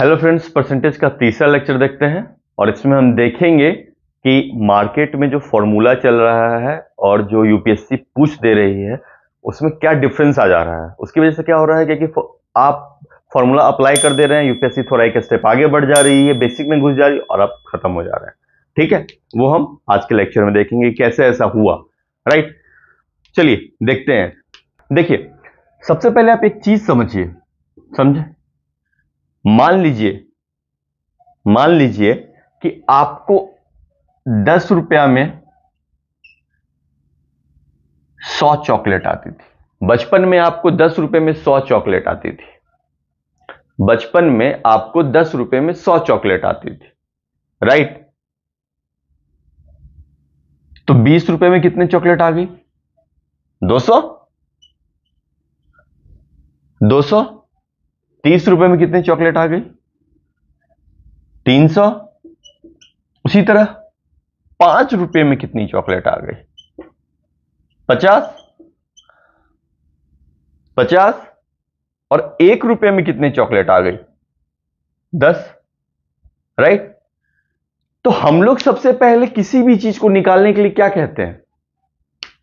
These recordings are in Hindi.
हेलो फ्रेंड्स, परसेंटेज का तीसरा लेक्चर देखते हैं और इसमें हम देखेंगे कि मार्केट में जो फॉर्मूला चल रहा है और जो यूपीएससी पूछ दे रही है उसमें क्या डिफरेंस आ जा रहा है। उसकी वजह से क्या हो रहा है कि आप फॉर्मूला अप्लाई कर दे रहे हैं, यूपीएससी थोड़ा एक स्टेप आगे बढ़ जा रही है, बेसिक में घुस जा रही है और आप खत्म हो जा रहे हैं। ठीक है, वो हम आज के लेक्चर में देखेंगे कैसे ऐसा हुआ। राइट, चलिए देखते हैं। देखिए, सबसे पहले आप एक चीज समझिए, समझे। मान लीजिए कि आपको 10 रुपया में 100 चॉकलेट आती थी। बचपन में आपको 10 रुपए में 100 चॉकलेट आती थी। बचपन में आपको 10 रुपए में 100 चॉकलेट आती थी, राइट। तो 20 रुपए में कितने चॉकलेट आ गई? 200। 200। 30 रुपए में कितने चॉकलेट आ गई? 300। उसी तरह 5 रुपए में कितनी चॉकलेट आ गई? 50। 50। और 1 रुपए में कितने चॉकलेट आ गई? 10। राइट। तो हम लोग सबसे पहले किसी भी चीज को निकालने के लिए क्या कहते हैं,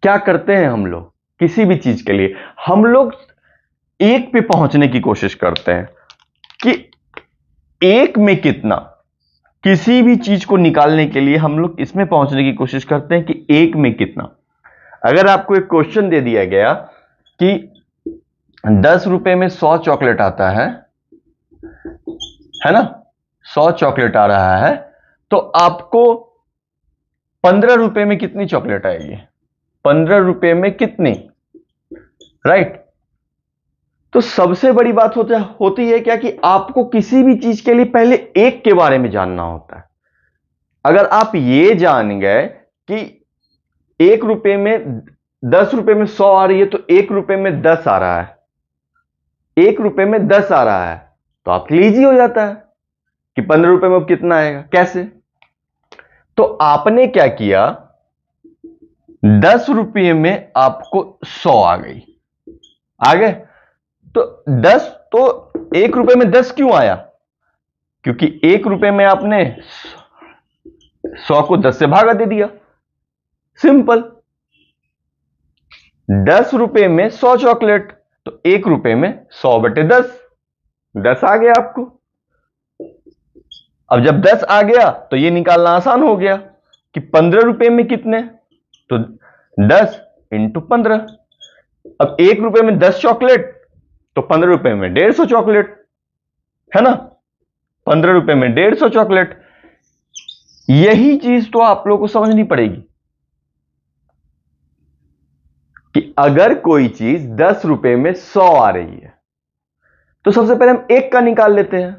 क्या करते हैं हम लोग? किसी भी चीज के लिए हम लोग एक पे पहुंचने की कोशिश करते हैं कि एक में कितना। किसी भी चीज को निकालने के लिए हम लोग इसमें पहुंचने की कोशिश करते हैं कि एक में कितना। अगर आपको एक क्वेश्चन दे दिया गया कि 10 रुपए में 100 चॉकलेट आता है ना, 100 चॉकलेट आ रहा है, तो आपको 15 रुपए में कितनी चॉकलेट आएगी? 15 रुपए में कितनी? राइट। तो सबसे बड़ी बात होती है क्या कि आपको किसी भी चीज के लिए पहले एक के बारे में जानना होता है। अगर आप ये जान गए कि 1 रुपए में 10 रुपए में 100 आ रही है तो 1 रुपए में 10 आ रहा है, 1 रुपए में 10 आ रहा है, तो आपके लिए इजी हो जाता है कि 15 रुपए में अब कितना आएगा। कैसे? तो आपने क्या किया, 10 रुपये में आपको 100 आ गई, आ गए। तो 10, तो 1 रुपए में 10 क्यों आया? क्योंकि 1 रुपए में आपने 100 को 10 से भागा दे दिया। सिंपल। 10 रुपए में 100 चॉकलेट, तो 1 रुपए में 100/10, 10 आ गया आपको। अब जब 10 आ गया तो यह निकालना आसान हो गया कि 15 रुपए में कितने, तो 10 × 15। अब 1 रुपए में 10 चॉकलेट, तो 15 रुपए में 150 चॉकलेट, है ना। 15 रुपए में 150 चॉकलेट। यही चीज तो आप लोगों को समझनी पड़ेगी कि अगर कोई चीज 10 रुपए में 100 आ रही है तो सबसे पहले हम एक का निकाल लेते हैं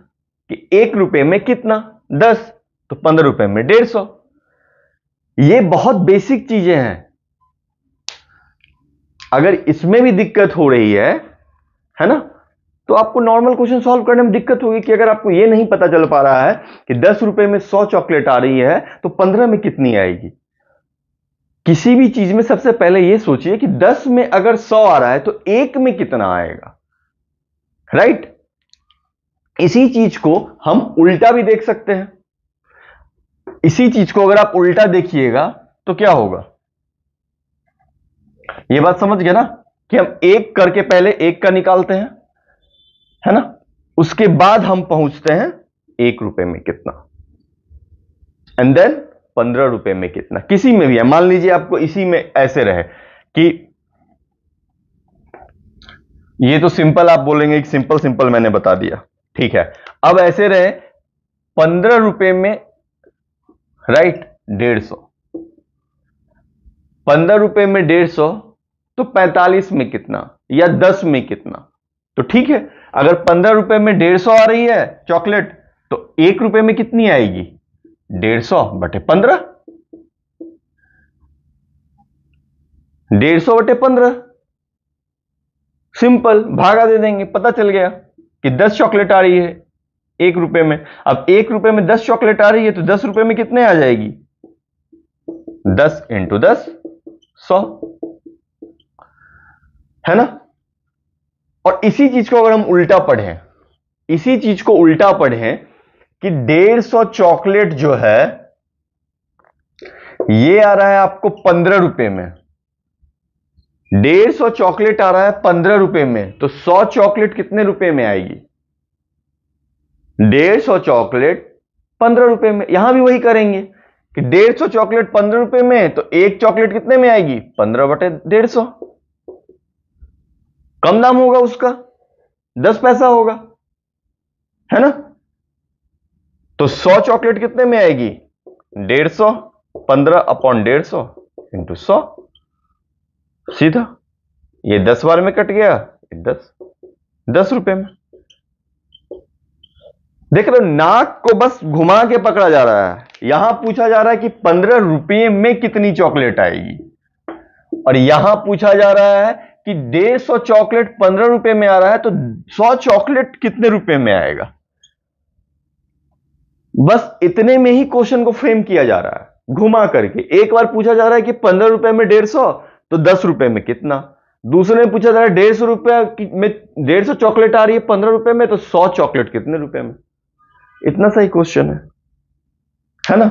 कि 1 रुपए में कितना, 10, तो 15 रुपए में 150। ये बहुत बेसिक चीजें हैं। अगर इसमें भी दिक्कत हो रही है ना, तो आपको नॉर्मल क्वेश्चन सॉल्व करने में दिक्कत होगी कि अगर आपको यह नहीं पता चल पा रहा है कि 10 रुपए में 100 चॉकलेट आ रही है तो 15 में कितनी आएगी। किसी भी चीज में सबसे पहले यह सोचिए कि 10 में अगर 100 आ रहा है तो 1 में कितना आएगा। राइट। इसी चीज को हम उल्टा भी देख सकते हैं। इसी चीज को अगर आप उल्टा देखिएगा तो क्या होगा, यह बात समझ गए ना कि हम एक करके पहले एक का निकालते हैं, है ना, उसके बाद हम पहुंचते हैं 1 रुपए में कितना, एंड देन 15 रुपए में कितना। किसी में भी है, मान लीजिए आपको इसी में ऐसे रहे कि ये तो सिंपल, आप बोलेंगे कि सिंपल मैंने बता दिया, ठीक है। अब ऐसे रहे 15 रुपए में, राइट, 150। 15 रुपए में 150, तो 45 में कितना या 10 में कितना? तो ठीक है, अगर 15 रुपए में 150 आ रही है चॉकलेट तो 1 रुपए में कितनी आएगी? 150/15। 150/15। सिंपल, भागा दे देंगे, पता चल गया कि 10 चॉकलेट आ रही है 1 रुपए में। अब 1 रुपए में 10 चॉकलेट आ रही है तो 10 रुपए में कितने आ जाएगी? 10 × 10, 100, है ना। और इसी चीज को अगर हम उल्टा पढ़ें इसी चीज को उल्टा पढ़ें कि 150 चॉकलेट जो है ये आ रहा है आपको 15 रुपए में, 150 चॉकलेट आ रहा है 15 रुपए में, तो 100 चॉकलेट कितने रुपए में आएगी? 150 चॉकलेट 15 रुपए में। यहां भी वही करेंगे कि 150 चॉकलेट 15 रुपए में, तो एक चॉकलेट कितने में आएगी? 15/150। कम दाम होगा उसका, 10 पैसा होगा, है ना? तो 100 चॉकलेट कितने में आएगी? 150, 15/150 इंटू 100, सीधा। ये 10 बार में कट गया, 10 रुपए में। देख रहे हो, नाक को बस घुमा के पकड़ा जा रहा है। यहां पूछा जा रहा है कि 15 रुपये में कितनी चॉकलेट आएगी, और यहां पूछा जा रहा है कि 150 चॉकलेट 15 रुपए में आ रहा है, तो 100 चॉकलेट कितने रुपए में आएगा। बस इतने में ही क्वेश्चन को फ्रेम किया जा रहा है, घुमा करके। एक बार पूछा जा रहा है कि 15 रुपए में 150, तो 10 रुपए में कितना। दूसरे में पूछा जा रहा है 150 रुपए में 150 चॉकलेट आ रही है 15 रुपए में, तो 100 चॉकलेट कितने रुपए में। इतना सही क्वेश्चन है ना?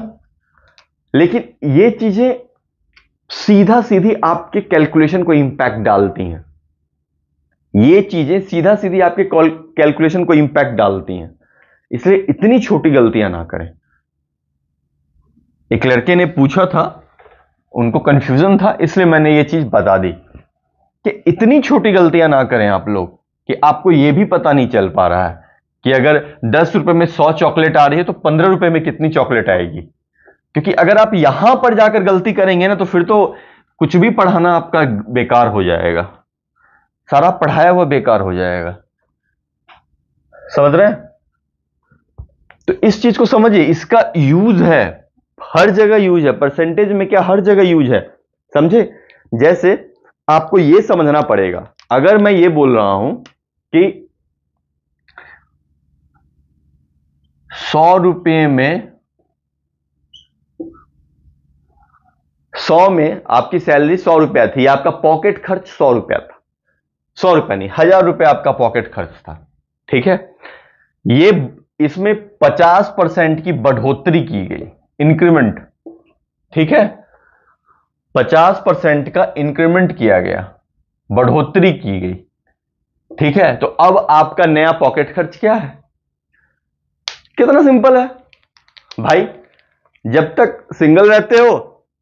लेकिन ये चीजें सीधा सीधी आपके कैलकुलेशन को इंपैक्ट डालती हैं। ये चीजें सीधा सीधी आपके कैलकुलेशन को इंपैक्ट डालती हैं, इसलिए इतनी छोटी गलतियां ना करें। एक लड़के ने पूछा था, उनको कंफ्यूजन था, इसलिए मैंने ये चीज बता दी कि इतनी छोटी गलतियां ना करें आप लोग कि आपको यह भी पता नहीं चल पा रहा है कि अगर 10 रुपए में 100 चॉकलेट आ रही है तो 15 रुपए में कितनी चॉकलेट आएगी। क्योंकि अगर आप यहां पर जाकर गलती करेंगे ना, तो फिर तो कुछ भी पढ़ाना आपका बेकार हो जाएगा, सारा पढ़ाया हुआ बेकार हो जाएगा। समझ रहे हैं? तो इस चीज को समझिए, इसका यूज है, हर जगह यूज है, परसेंटेज में क्या हर जगह यूज है, समझे? जैसे आपको यह समझना पड़ेगा, अगर मैं ये बोल रहा हूं कि 100 रुपये में 100 में आपकी सैलरी 100 रुपया थी, आपका पॉकेट खर्च 100 रुपया था, 100 रुपया नहीं 1000 रुपया आपका पॉकेट खर्च था, ठीक है? ये इसमें 50% की बढ़ोतरी की गई, इंक्रीमेंट, ठीक है? 50% का इंक्रीमेंट किया गया, बढ़ोतरी की गई, ठीक है? तो अब आपका नया पॉकेट खर्च क्या है? कितना सिंपल है भाई, जब तक सिंगल रहते हो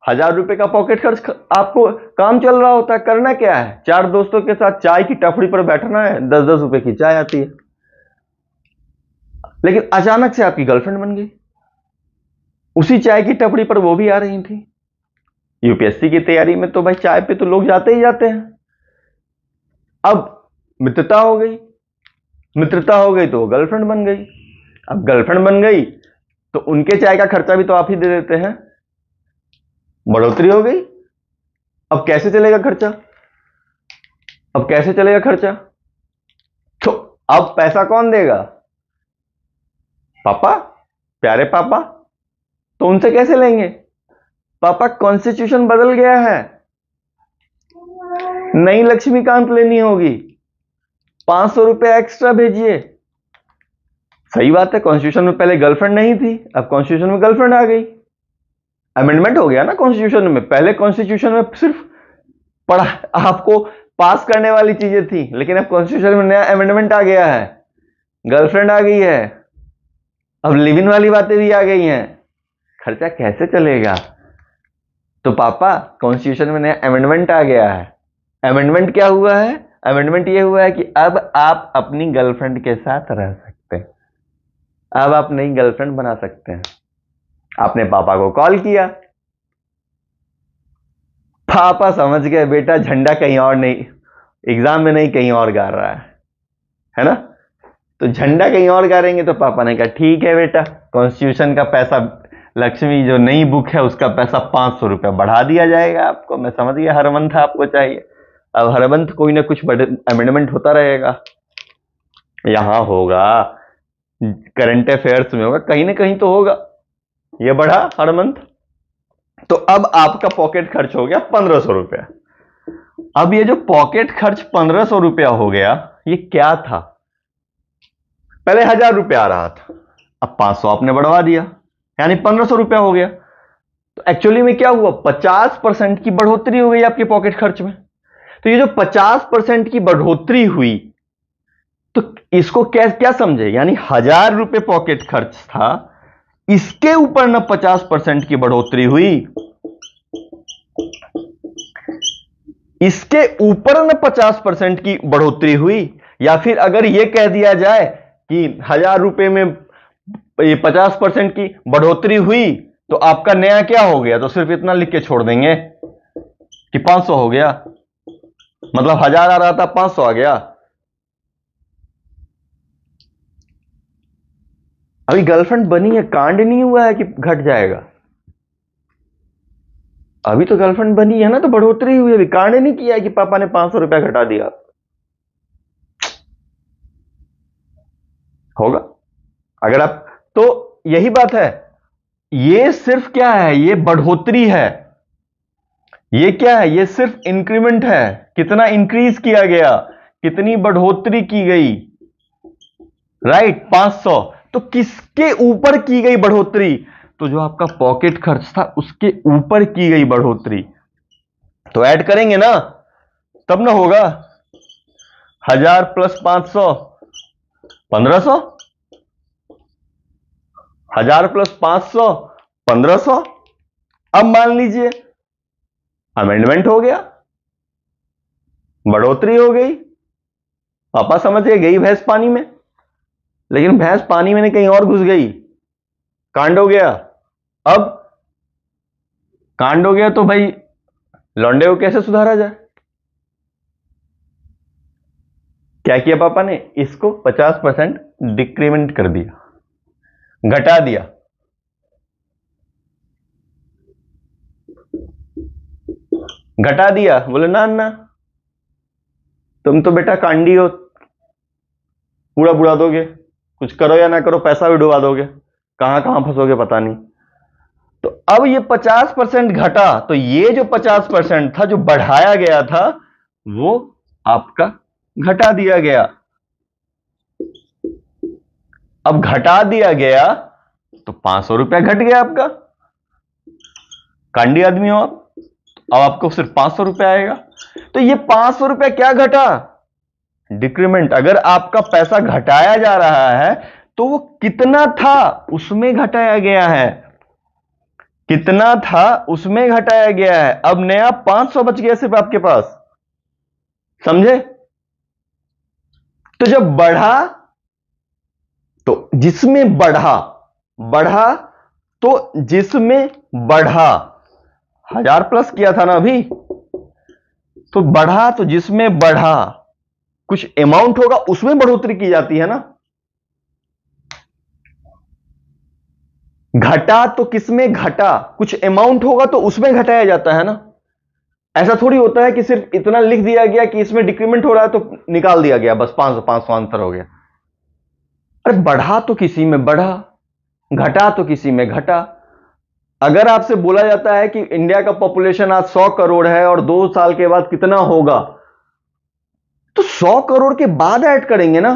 1000 रुपए का पॉकेट खर्च आपको काम चल रहा होता है, करना क्या है? 4 दोस्तों के साथ चाय की टपरी पर बैठना है, 10-10 रुपए की चाय आती है। लेकिन अचानक से आपकी गर्लफ्रेंड बन गई, उसी चाय की टपरी पर वो भी आ रही थी। यूपीएससी की तैयारी में तो भाई चाय पे तो लोग जाते ही जाते हैं। अब मित्रता हो गई, मित्रता हो गई तो गर्लफ्रेंड बन गई। अब गर्लफ्रेंड बन गई तो उनके चाय का खर्चा भी तो आप ही दे देते हैं, बढ़ोतरी हो गई। अब कैसे चलेगा खर्चा? अब कैसे चलेगा खर्चा? तो अब पैसा कौन देगा? पापा, प्यारे पापा। तो उनसे कैसे लेंगे? पापा कॉन्स्टिट्यूशन बदल गया है, नई लक्ष्मीकांत लेनी होगी, 500 रुपए एक्स्ट्रा भेजिए। सही बात है, कॉन्स्टिट्यूशन में पहले गर्लफ्रेंड नहीं थी, अब कॉन्स्टिट्यूशन में गर्लफ्रेंड आ गई। अमेंडमेंट हो गया ना कॉन्स्टिट्यूशन में। पहले कॉन्स्टिट्यूशन में सिर्फ पढ़ा आपको पास करने वाली चीजें थी, लेकिन अब कॉन्स्टिट्यूशन में नया अमेंडमेंट आ गया है, गर्लफ्रेंड आ गई है, अब लिव इन वाली बातें भी आ गई हैं। खर्चा कैसे चलेगा? तो पापा कॉन्स्टिट्यूशन में नया अमेंडमेंट आ गया है। अमेंडमेंट क्या हुआ है? अमेंडमेंट यह हुआ है कि अब आप अपनी गर्लफ्रेंड के साथ रह सकते हैं, अब आप नई गर्लफ्रेंड बना सकते हैं। आपने पापा को कॉल किया, पापा समझ गए बेटा झंडा कहीं और नहीं, एग्जाम में नहीं कहीं और गा रहा है ना? तो झंडा कहीं और गाएंगे। तो पापा ने कहा ठीक है बेटा, कॉन्स्टिट्यूशन का पैसा, लक्ष्मी जो नई बुक है उसका पैसा 500 रुपया बढ़ा दिया जाएगा आपको। मैं समझ गया हर मंथ आपको चाहिए, अब हर मंथ कोई ना कुछ अमेंडमेंट होता रहेगा, यहां होगा, करंट अफेयर्स में होगा, कहीं ना कहीं तो होगा, ये बढ़ा हर मंथ। तो अब आपका पॉकेट खर्च हो गया 1500 रुपया। अब ये जो पॉकेट खर्च 1500 रुपया हो गया, ये क्या था? पहले 1000 रुपया आ रहा था, अब 500 आपने बढ़वा दिया, यानी 1500 रुपया हो गया। तो एक्चुअली में क्या हुआ, 50% की बढ़ोतरी हो गई आपके पॉकेट खर्च में। तो ये जो 50% की बढ़ोतरी हुई, तो इसको क्या क्या समझे, यानी 1000 रुपये पॉकेट खर्च था, इसके ऊपर ना 50% की बढ़ोतरी हुई, इसके ऊपर ना 50% की बढ़ोतरी हुई, या फिर अगर यह कह दिया जाए कि 1000 रुपये में ये 50% की बढ़ोतरी हुई, तो आपका नया क्या हो गया, तो सिर्फ इतना लिख के छोड़ देंगे कि 500 हो गया, मतलब 1000 आ रहा था 500 आ गया। अभी गर्लफ्रेंड बनी है, कांड नहीं हुआ है कि घट जाएगा, अभी तो गर्लफ्रेंड बनी है ना, तो बढ़ोतरी हुई, अभी कांड नहीं किया है कि पापा ने 500 रुपया घटा दिया। होगा अगर आप, तो यही बात है, ये सिर्फ क्या है, ये बढ़ोतरी है, ये क्या है, ये सिर्फ इंक्रीमेंट है, कितना इंक्रीज किया गया, कितनी बढ़ोतरी की गई, राइट 500। तो किसके ऊपर की गई बढ़ोतरी, तो जो आपका पॉकेट खर्च था उसके ऊपर की गई बढ़ोतरी। तो ऐड करेंगे ना तब ना होगा, 1000 प्लस 500 1500, 1000 प्लस 500 1500। अब मान लीजिए अमेंडमेंट हो गया, बढ़ोतरी हो गई, पापा समझ गई भैंस पानी में, लेकिन भैंस पानी में नहीं कहीं और घुस गई, कांड हो गया। अब कांड हो गया तो भाई लौंडे को कैसे सुधारा जाए, क्या किया पापा ने, इसको 50% डिक्रीमेंट कर दिया, घटा दिया। घटा दिया, बोले ना ना तुम तो बेटा कांडी हो, पूरा बुड़ा दोगे, कुछ करो या ना करो पैसा भी डुबा दोगे, कहां कहां फंसोगे पता नहीं। तो अब ये 50% घटा, तो ये जो 50% था जो बढ़ाया गया था वो आपका घटा दिया गया। अब घटा दिया गया तो 500 रुपया घट गया आपका, कांडी आदमी हो आप, अब आपको सिर्फ 500 रुपया आएगा। तो ये 500 रुपया क्या घटा, डिक्रीमेंट। अगर आपका पैसा घटाया जा रहा है तो वो कितना था उसमें घटाया गया है, कितना था उसमें घटाया गया है। अब नया 500 बच गया सिर्फ आपके पास, समझे। तो जब बढ़ा, तो जिसमें बढ़ा, बढ़ा तो जिसमें बढ़ा, 1000 प्लस किया था ना अभी, तो बढ़ा तो जिसमें बढ़ा, कुछ अमाउंट होगा उसमें बढ़ोतरी की जाती है ना। घटा तो किसमें घटा, कुछ अमाउंट होगा तो उसमें घटाया जाता है ना। ऐसा थोड़ी होता है कि सिर्फ इतना लिख दिया गया कि इसमें डिक्रीमेंट हो रहा है तो निकाल दिया गया, बस 500 500 आंसर हो गया। अरे बढ़ा तो किसी में बढ़ा, घटा तो किसी में घटा। अगर आपसे बोला जाता है कि इंडिया का पॉपुलेशन आज 100 करोड़ है और 2 साल के बाद कितना होगा, तो 100 करोड़ के बाद ऐड करेंगे ना,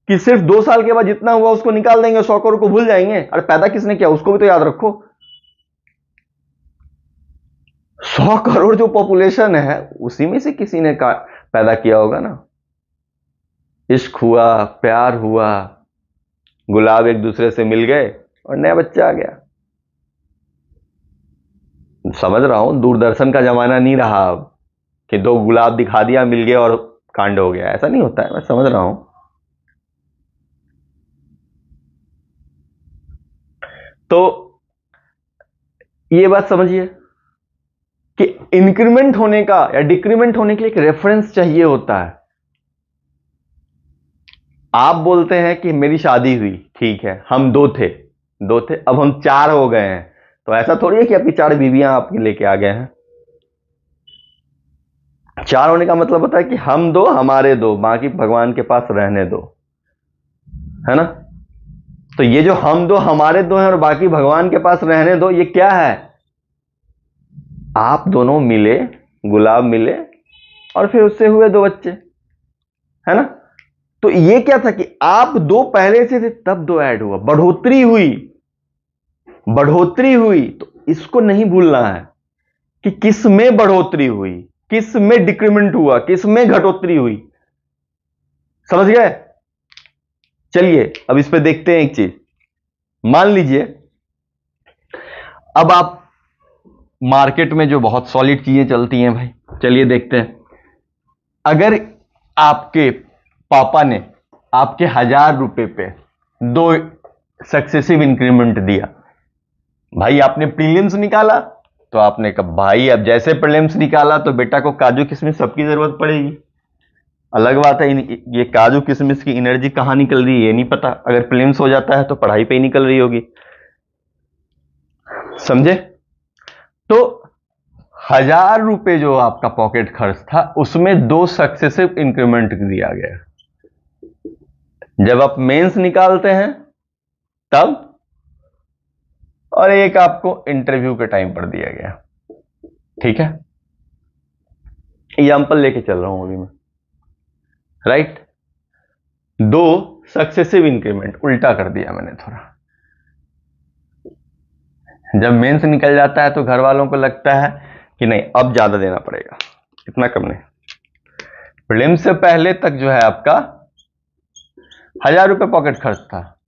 कि सिर्फ 2 साल के बाद जितना हुआ उसको निकाल देंगे, 100 करोड़ को भूल जाएंगे। अरे पैदा किसने किया उसको भी तो याद रखो। 100 करोड़ जो पॉपुलेशन है उसी में से किसी ने पैदा किया होगा ना। इश्क हुआ, प्यार हुआ, गुलाब एक दूसरे से मिल गए और नया बच्चा आ गया। समझ रहा हूं, दूरदर्शन का जमाना नहीं रहा अब कि 2 गुलाब दिखा दिया मिल गया और कांड हो गया, ऐसा नहीं होता है, मैं समझ रहा हूं। तो ये बात समझिए कि इंक्रीमेंट होने का या डिक्रीमेंट होने के लिए एक रेफरेंस चाहिए होता है। आप बोलते हैं कि मेरी शादी हुई, ठीक है, हम 2 थे, अब हम 4 हो गए हैं, तो ऐसा थोड़ी है कि आपकी 4 बीवियां आपके लेके आ गए हैं। 4 होने का मतलब होता है कि हम 2 हमारे 2, बाकी भगवान के पास रहने दो, है ना। तो ये जो हम 2 हमारे 2 हैं और बाकी भगवान के पास रहने दो, ये क्या है, आप दोनों मिले, गुलाब मिले और फिर उससे हुए 2 बच्चे, है ना। तो ये क्या था कि आप 2 पहले से थे तब 2 ऐड हुआ, बढ़ोतरी हुई, बढ़ोतरी हुई। तो इसको नहीं भूलना है कि किस में बढ़ोतरी हुई, किस में डिक्रीमेंट हुआ, किस में घटोतरी हुई। समझ गए? चलिए अब इस पे देखते हैं एक चीज। मान लीजिए अब आप मार्केट में जो बहुत सॉलिड चीजें चलती हैं भाई, चलिए देखते हैं। अगर आपके पापा ने आपके 1000 रुपए पे 2 सक्सेसिव इंक्रीमेंट दिया, भाई आपने प्रीलिम्स निकाला तो आपने कहा भाई अब जैसे प्रीलिम्स निकाला तो बेटा को काजू किशमिश सबकी जरूरत पड़ेगी। अलग बात है ये काजू किशमिश की एनर्जी कहां निकल रही है ये नहीं पता, अगर प्रीलिम्स हो जाता है तो पढ़ाई पे ही निकल रही होगी। समझे? तो 1000 रुपए जो आपका पॉकेट खर्च था उसमें 2 सक्सेसिव इंक्रीमेंट दिया गया। जब आप मेंस निकालते हैं तब, और एक आपको इंटरव्यू के टाइम पर दिया गया। ठीक है, एग्जाम्पल लेके चल रहा हूं अभी मैं, राइट। 2 सक्सेसिव इंक्रीमेंट, उल्टा कर दिया मैंने थोड़ा। जब मेंस निकल जाता है तो घर वालों को लगता है कि नहीं अब ज्यादा देना पड़ेगा, इतना कम नहीं। प्रीलिम्स से पहले तक जो है आपका 1000 रुपए पॉकेट खर्च था,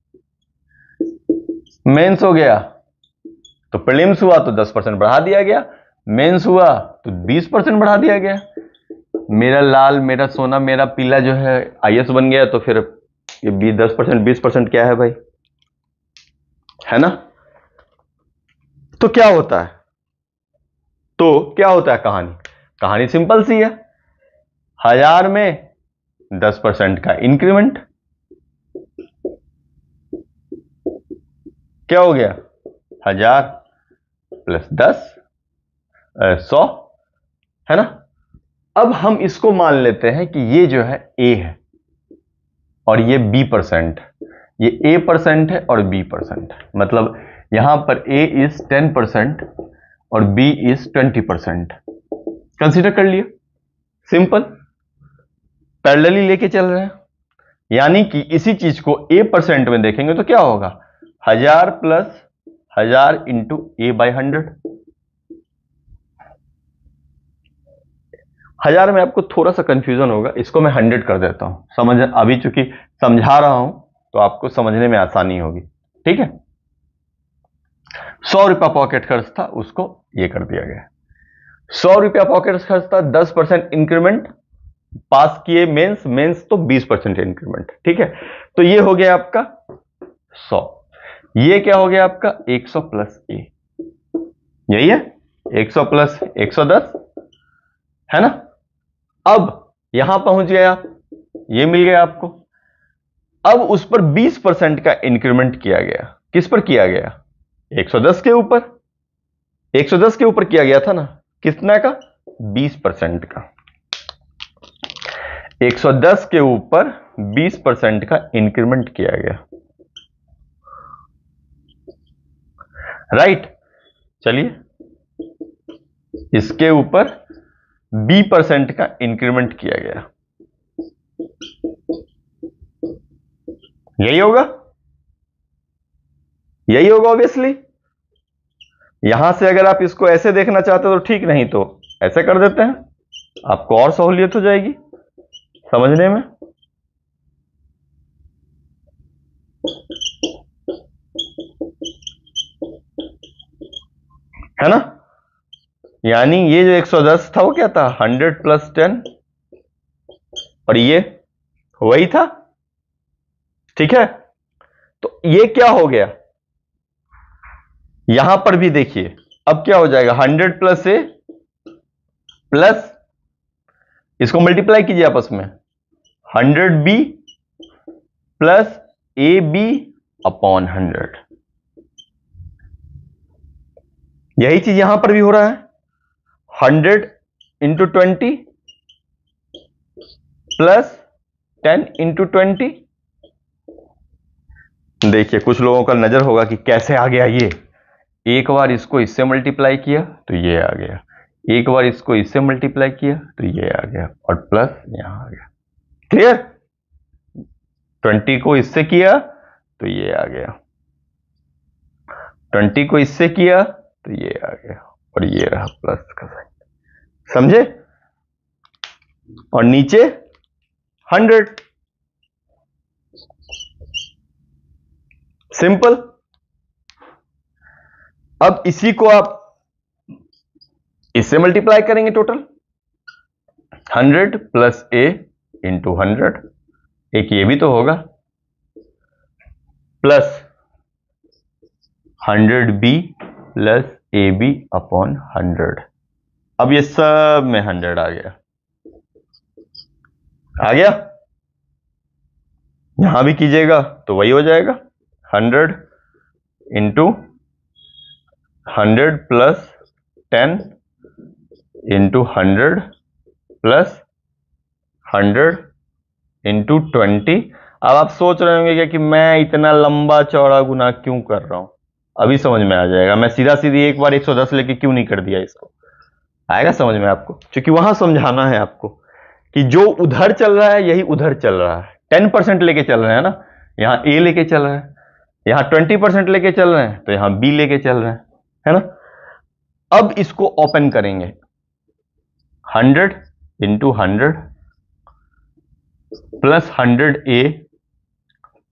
मेंस हो गया तो प्रीलिम्स हुआ तो 10% बढ़ा दिया गया, मेंस हुआ तो 20% बढ़ा दिया गया। मेरा लाल, मेरा सोना, मेरा पीला जो है आईएएस बन गया, तो फिर ये 10% 20% क्या है भाई, है ना? तो क्या होता है, कहानी सिंपल सी है। 1000 में 10% का इंक्रीमेंट, क्या हो गया, 1000 प्लस 10 100, है ना? अब हम इसको मान लेते हैं कि ये जो है ए है और ये B%, ये A% है और B%, मतलब यहां पर A इज 10% और B इज 20%। कंसीडर कर लिया, सिंपल, पैरेलली लेके चल रहे हैं। यानी कि इसी चीज को A% में देखेंगे तो क्या होगा, 1000 प्लस 1000 इंटू A/100। 1000 में आपको थोड़ा सा कंफ्यूजन होगा, इसको मैं 100 कर देता हूं, समझ अभी चूंकि समझा रहा हूं तो आपको समझने में आसानी होगी। ठीक है, 100 रुपया पॉकेट खर्च था, उसको ये कर दिया गया। 100 रुपया पॉकेट खर्च था, 10% इंक्रीमेंट, पास किए मेंस तो 20% इंक्रीमेंट। ठीक है, तो ये हो गया आपका 100, ये क्या हो गया आपका 100 प्लस ए, यही है 100 प्लस 110, है ना? अब यहां पहुंच गया, ये मिल गया आपको। अब उस पर 20% का इंक्रीमेंट किया गया, किस पर किया गया, 110 के ऊपर, 110 के ऊपर किया गया था ना, कितना का, 20% का। 110 के ऊपर 20% का इंक्रीमेंट किया गया, राइट। चलिए इसके ऊपर B% का इंक्रीमेंट किया गया, यही होगा, यही होगा ऑब्वियसली। यहां से अगर आप इसको ऐसे देखना चाहते हो तो ठीक, नहीं तो ऐसे कर देते हैं, आपको और सहूलियत हो जाएगी समझने में। है ना? यानी ये जो 110 था वो क्या था, 100 प्लस 10, और ये वही था। ठीक है, तो ये क्या हो गया, यहां पर भी देखिए अब क्या हो जाएगा, 100 प्लस ए प्लस, इसको मल्टीप्लाई कीजिए आपस में, 100B प्लस AB अपॉन 100। यही चीज यहां पर भी हो रहा है, 100 इंटू 20 प्लस 10 इंटू 20। देखिए कुछ लोगों का नजर होगा कि कैसे आ गया ये, एक बार इसको इससे मल्टीप्लाई किया तो ये आ गया, एक बार इसको इससे मल्टीप्लाई किया तो ये आ गया, और प्लस यहां आ गया। क्लियर? 20 को इससे किया तो ये आ गया, 20 को इससे किया तो ये आ गया, और ये रहा प्लस का साइन, समझे? और नीचे 100, सिंपल। अब इसी को आप इससे मल्टीप्लाई करेंगे, टोटल 100 प्लस a इंटू 100, एक ये भी तो होगा, plus 100b plus ab upon 100। अब ये सब में 100 आ गया, आ गया, यहां भी कीजिएगा तो वही हो जाएगा, 100 into 100 plus 10 into 100 plus 100 into 20। अब आप सोच रहे होंगे क्या कि मैं इतना लंबा चौड़ा गुना क्यों कर रहा हूं, अभी समझ में आ जाएगा। मैं सीधा सीधी एक बार 110 लेके क्यों नहीं कर दिया, इसको आएगा समझ में आपको, क्योंकि वहां समझाना है आपको कि जो उधर चल रहा है यही उधर चल रहा है। 10% लेके चल रहे हैं ना, यहां ए लेके चल रहे हैं, यहां 20% लेके चल रहे हैं तो यहां बी लेके चल रहे हैं, है ना। अब इसको ओपन करेंगे, 100 into 100 plus 100a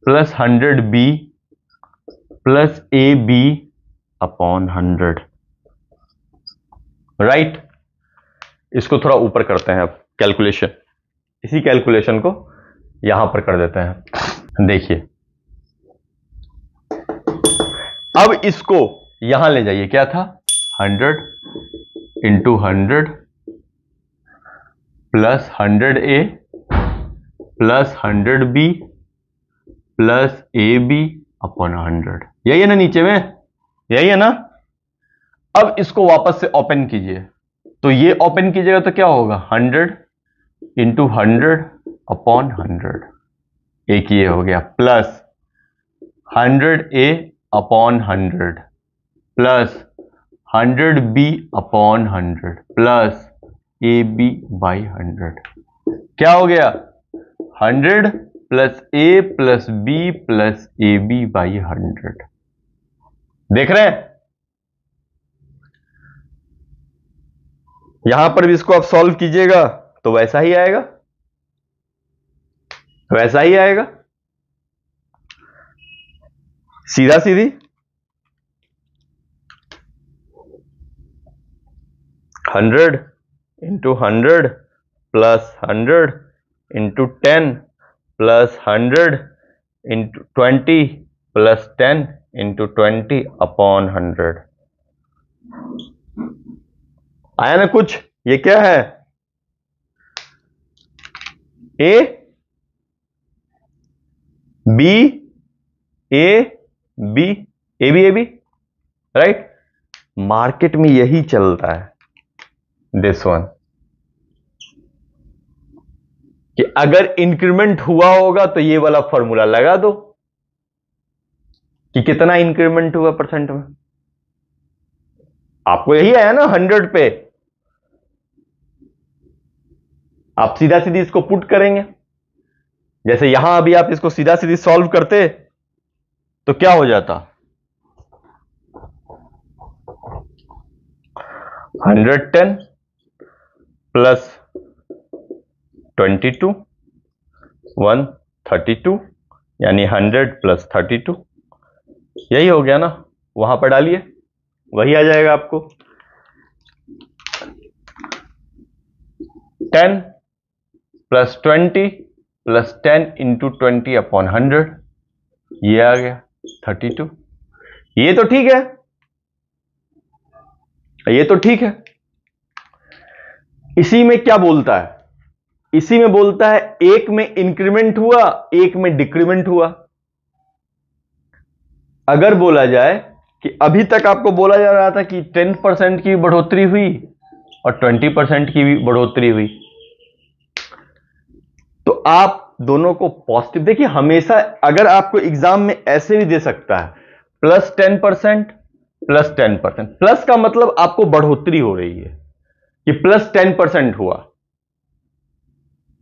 plus 100b plus ab upon 100, right. इसको थोड़ा ऊपर करते हैं अब कैलकुलेशन, इसी कैलकुलेशन को यहां पर कर देते हैं। देखिए अब इसको यहां ले जाइए, क्या था, 100 into 100 plus 100a plus 100b plus ab upon 100, यही है ना नीचे में, यही है ना। अब इसको वापस से ओपन कीजिए, तो ये ओपन कीजिएगा तो क्या होगा, 100 इंटू 100 अपॉन 100, एक ये हो गया, plus 100a upon 100 plus 100b upon 100 plus ab by 100, क्या हो गया, 100 plus a plus b plus ab by 100। देख रहे हैं, यहां पर भी इसको आप सॉल्व कीजिएगा तो वैसा ही आएगा, वैसा ही आएगा, सीधा सीधी। 100 into 100 plus 100 into 10 plus 100 into 20 plus 10 into 20 upon 100, आया ना कुछ। ये क्या है, A B A B A B A B, right. Market में यही चलता है, दिस वन, कि अगर इंक्रीमेंट हुआ होगा तो ये वाला फॉर्मूला लगा दो कि कितना इंक्रीमेंट हुआ परसेंट में। आपको यही आया ना 100 पे, आप सीधा सीधी इसको पुट करेंगे, जैसे यहां अभी आप इसको सीधा सीधी सॉल्व करते तो क्या हो जाता, 110 प्लस 22 132, यानी 100 प्लस 32, यही हो गया ना। वहां पर डालिए, वही आ जाएगा आपको, 10 प्लस 20 प्लस 10 इंटू 20 अपॉन 100, ये आ गया 32। ये तो ठीक है, ये तो ठीक है। इसी में क्या बोलता है, इसी में बोलता है एक में इंक्रीमेंट हुआ, एक में डिक्रीमेंट हुआ। अगर बोला जाए कि अभी तक आपको बोला जा रहा था कि 10% की बढ़ोतरी हुई और 20% की भी बढ़ोतरी हुई, तो आप दोनों को पॉजिटिव देखिए। हमेशा अगर आपको एग्जाम में ऐसे भी दे सकता है प्लस 10% प्लस 10%, प्लस का मतलब आपको बढ़ोतरी हो रही है कि प्लस 10% हुआ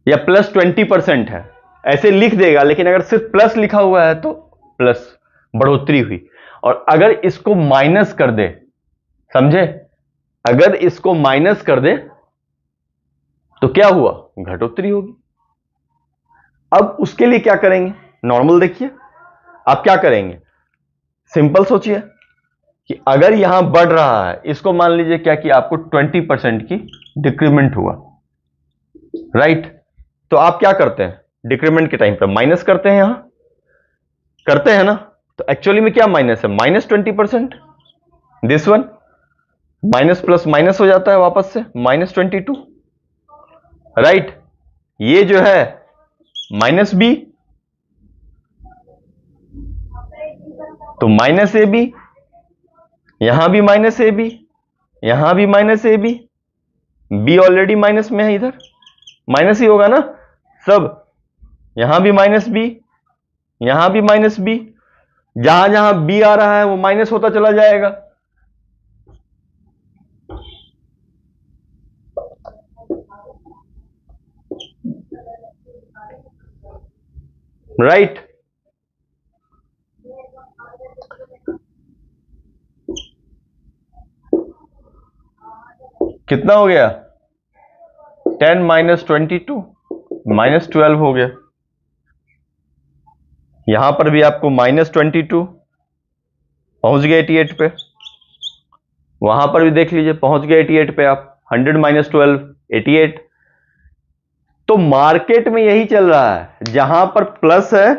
या प्लस 20% है, ऐसे लिख देगा, लेकिन अगर सिर्फ प्लस लिखा हुआ है तो प्लस बढ़ोतरी हुई, और अगर इसको माइनस कर दे, समझे, अगर इसको माइनस कर दे तो क्या हुआ, घटोत्तरी होगी। अब उसके लिए क्या करेंगे, नॉर्मल देखिए, आप क्या करेंगे, सिंपल सोचिए कि अगर यहां बढ़ रहा है, इसको मान लीजिए क्या कि आपको 20% की डिक्रीमेंट हुआ, राइट, तो आप क्या करते हैं, डिक्रीमेंट के टाइम पर माइनस करते हैं, यहां करते हैं ना, तो एक्चुअली में क्या माइनस है, -20%, this one minus plus minus हो जाता है वापस से -22, राइट, ये जो है -b, तो -ab, यहां भी -ab, यहां भी -ab, b ऑलरेडी माइनस में है, इधर माइनस ही होगा ना सब, यहां भी -b, यहां भी -b, जहां जहां b आ रहा है वो माइनस होता चला जाएगा, राइट, कितना हो गया, 10 - 22 -12 हो गया, यहां पर भी आपको -22 पहुंच गए 88 पे, वहां पर भी देख लीजिए पहुंच गए 88 पे आप, 100 - 12 88। तो मार्केट में यही चल रहा है, जहां पर प्लस है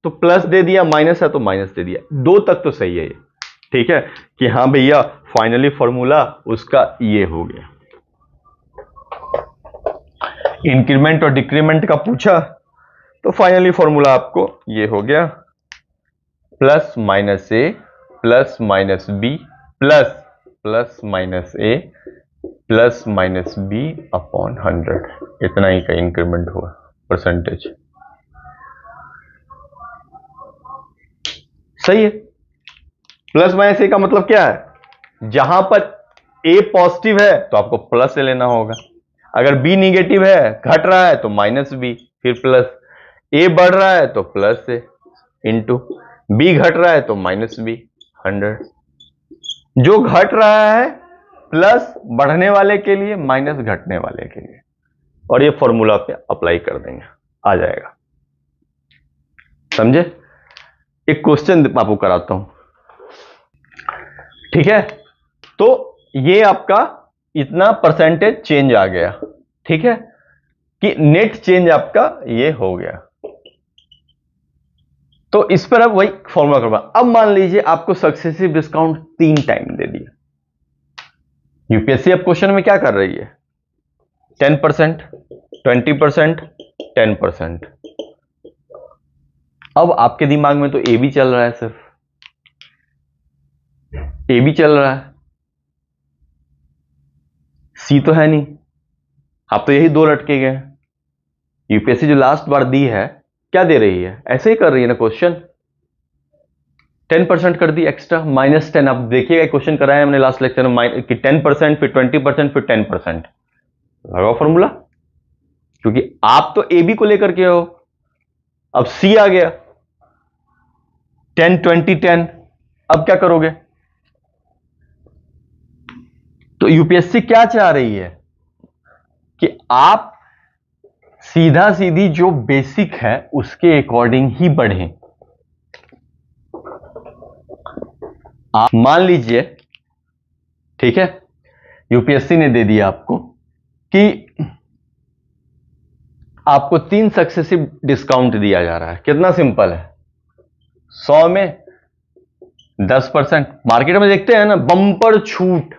तो प्लस दे दिया, माइनस है तो माइनस दे दिया, 2 तक तो सही है ये, ठीक है, कि हाँ भैया फाइनली फॉर्मूला उसका ये हो गया। इंक्रीमेंट और डिक्रीमेंट का पूछा तो फाइनली फॉर्मूला आपको ये हो गया, plus minus A plus minus B plus plus minus A plus minus B upon 100, इतना ही का इंक्रीमेंट हुआ परसेंटेज, सही है। प्लस माइनस ए का मतलब क्या है, जहां पर ए पॉजिटिव है तो आपको प्लस से लेना होगा, अगर बी निगेटिव है, घट रहा है तो माइनस बी, फिर प्लस, ए बढ़ रहा है तो प्लस से इंटू, बी घट रहा है तो माइनस बी, 100, जो घट रहा है प्लस बढ़ने वाले के लिए, माइनस घटने वाले के लिए, और ये फॉर्मूला पे अप्लाई कर देंगे, आ जाएगा, समझे। एक क्वेश्चन आपको कराता हूं, ठीक है, तो ये आपका इतना परसेंटेज चेंज आ गया, ठीक है, कि नेट चेंज आपका ये हो गया, तो इस पर अब वही फॉर्मूला करवा। अब मान लीजिए आपको सक्सेसिव डिस्काउंट 3 टाइम दे दिया, यूपीएससी अब क्वेश्चन में क्या कर रही है, 10%, 20%, 10%। अब आपके दिमाग में तो ए भी चल रहा है, सिर्फ ए भी चल रहा है, सी तो है नहीं, आप तो यही 2 लटके गए। यूपीएससी जो लास्ट बार दी है क्या दे रही है, ऐसे ही कर रही है ना क्वेश्चन, 10% कर दी एक्स्ट्रा, -10, आप देखिएगा क्वेश्चन कराया हमने लास्ट लेक्चर में कि 10%, फिर 20%, फिर 10%, लगाओ फॉर्मूला, क्योंकि आप तो ए बी को लेकर के हो, अब सी आ गया 10 20 10, अब क्या करोगे, तो यूपीएससी क्या चाह रही है कि आप सीधा सीधी जो बेसिक है उसके अकॉर्डिंग ही बढ़ें। आप मान लीजिए, ठीक है, यूपीएससी ने दे दिया आपको कि आपको 3 सक्सेसिव डिस्काउंट दिया जा रहा है, कितना सिंपल है, 100 में 10%, मार्केट में देखते हैं ना बम्पर छूट,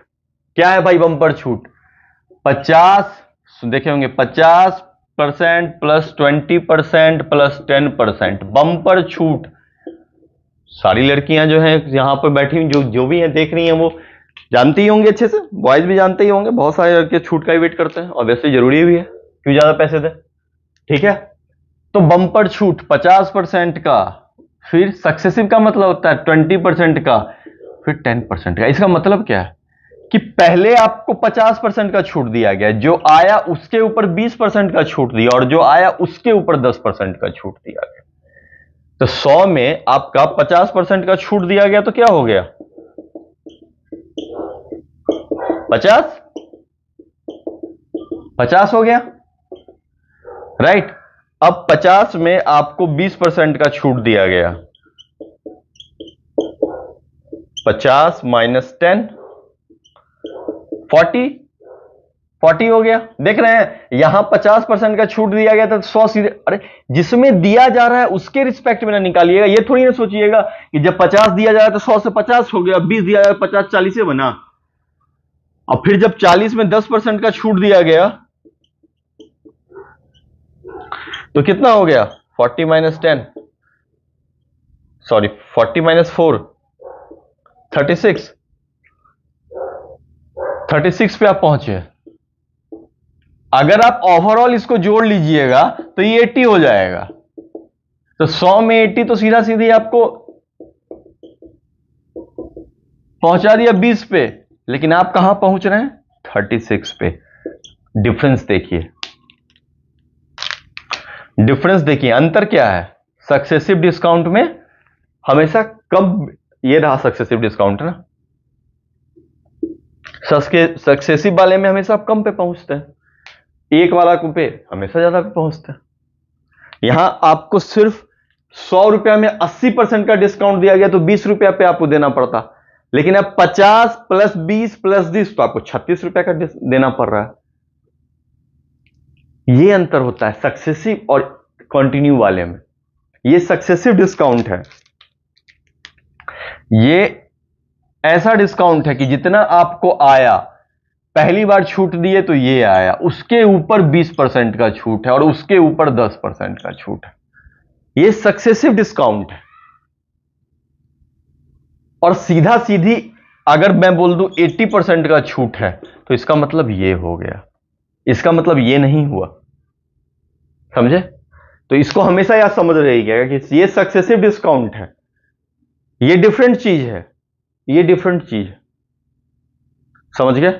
क्या है भाई बम्पर छूट, 50 देखे होंगे, 50% प्लस 20% प्लस 10%, बम्पर छूट। सारी लड़कियां जो हैं यहां पर बैठी जो भी हैं देख रही हैं, वो जानती ही होंगी अच्छे से, बॉयज भी जानते ही होंगे, बहुत सारे लड़के छूट का ही वेट करते हैं, और वैसे जरूरी भी है, क्यों ज्यादा पैसे दे, ठीक है। तो बम्पर छूट 50% का, फिर सक्सेसिव का मतलब होता है 20% का, फिर 10% का। इसका मतलब क्या है कि पहले आपको 50% का छूट दिया गया, जो आया उसके ऊपर 20% का छूट दिया और जो आया उसके ऊपर 10% का छूट दिया गया। तो 100 में आपका 50% का छूट दिया गया तो क्या हो गया? 50 हो गया, राइट। अब 50 में आपको 20% का छूट दिया गया, 50 माइनस 10 40 हो गया। देख रहे हैं यहां 50% का छूट दिया गया था, 100 सीधे, अरे जिसमें दिया जा रहा है उसके रिस्पेक्ट में ना निकालिएगा। ये थोड़ी ना सोचिएगा कि जब 50 दिया जा रहा है तो 100 से 50 हो गया, 20 दिया जाए 50 40 से बना। और फिर जब 40 में 10% का छूट दिया गया तो कितना हो गया? 40 माइनस 10, सॉरी 40 माइनस 4 36 पे आप पहुंचे। अगर आप ओवरऑल इसको जोड़ लीजिएगा तो ये 80 हो जाएगा। तो 100 में 80 तो सीधा सीधी आपको पहुंचा दिया 20 पे, लेकिन आप कहां पहुंच रहे हैं? 36 पे। डिफरेंस देखिए, डिफरेंस देखिए, अंतर क्या है? सक्सेसिव डिस्काउंट में हमेशा कम, ये रहा सक्सेसिव डिस्काउंट ना, सक्सेसिव वाले में हमेशा आप कम पे पहुंचते हैं, एक वाला पे हमेशा ज्यादा पे पहुंचते हैं। यहां आपको सिर्फ 100 रुपया में 80% का डिस्काउंट दिया गया तो 20 रुपया पे आपको देना पड़ता, लेकिन अब 50 प्लस 20 प्लस 10 तो आपको 36 रुपया का देना पड़ रहा है। यह अंतर होता है सक्सेसिव और कंटिन्यू वाले में। यह सक्सेसिव डिस्काउंट है, यह ऐसा डिस्काउंट है कि जितना आपको आया, पहली बार छूट दिए तो ये आया, उसके ऊपर 20% का छूट है और उसके ऊपर 10% का छूट है। ये सक्सेसिव डिस्काउंट है। और सीधा सीधी अगर मैं बोल दूं 80% का छूट है तो इसका मतलब ये हो गया, इसका मतलब ये नहीं हुआ, समझे? तो इसको हमेशा याद समझ रहिएगा कि ये सक्सेसिव डिस्काउंट है, ये डिफरेंट चीज है, ये डिफरेंट चीज है, समझ गए?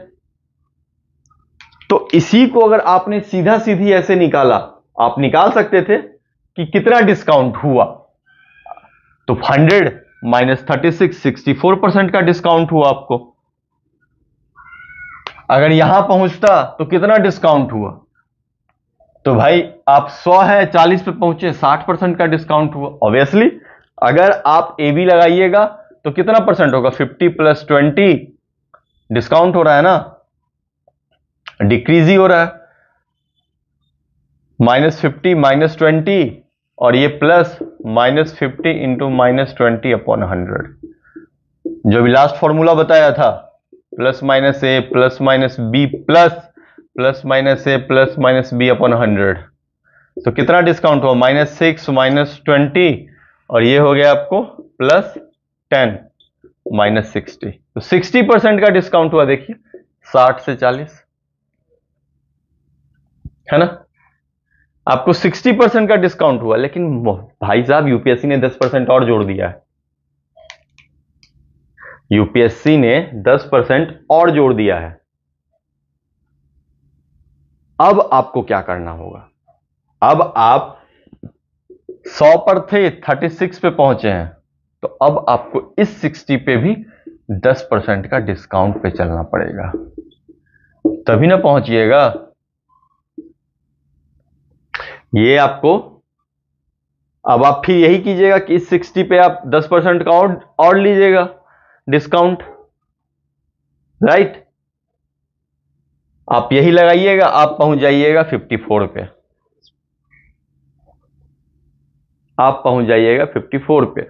तो इसी को अगर आपने सीधा सीधी ऐसे निकाला, आप निकाल सकते थे कि कितना डिस्काउंट हुआ, तो 100 माइनस 36 64% का डिस्काउंट हुआ आपको। अगर यहां पहुंचता तो कितना डिस्काउंट हुआ? तो भाई आप 100 है 40 पे पहुंचे, 60% का डिस्काउंट हुआ। ऑब्वियसली अगर आप ए बी लगाइएगा तो कितना परसेंट होगा? 50 प्लस 20 डिस्काउंट हो रहा है ना, डिक्रीज ही हो रहा है। -50 माइनस 20 और ये प्लस -50 इंटू -20 अपॉन 100, जो भी लास्ट फॉर्मूला बताया था, plus minus A plus minus B plus minus A plus minus B upon 100। तो कितना डिस्काउंट हुआ? -6 माइनस 20 और ये हो गया आपको प्लस 10 माइनस 60। तो 60% का डिस्काउंट हुआ। देखिए 60 से 40 है ना, आपको 60% का डिस्काउंट हुआ। लेकिन भाई साहब यूपीएससी ने 10% और जोड़ दिया है, यूपीएससी ने 10% और जोड़ दिया है। अब आपको क्या करना होगा? अब आप 100 पर थे, 36 पे पहुंचे हैं, तो अब आपको इस 60 पे भी 10% का डिस्काउंट पे चलना पड़ेगा, तभी ना पहुंचिएगा। ये आपको, अब आप फिर यही कीजिएगा कि इस 60 पे आप 10% का और लीजिएगा डिस्काउंट, राइट? आप यही लगाइएगा, आप पहुंच जाइएगा 54 पे, आप पहुंच जाइएगा 54 पे।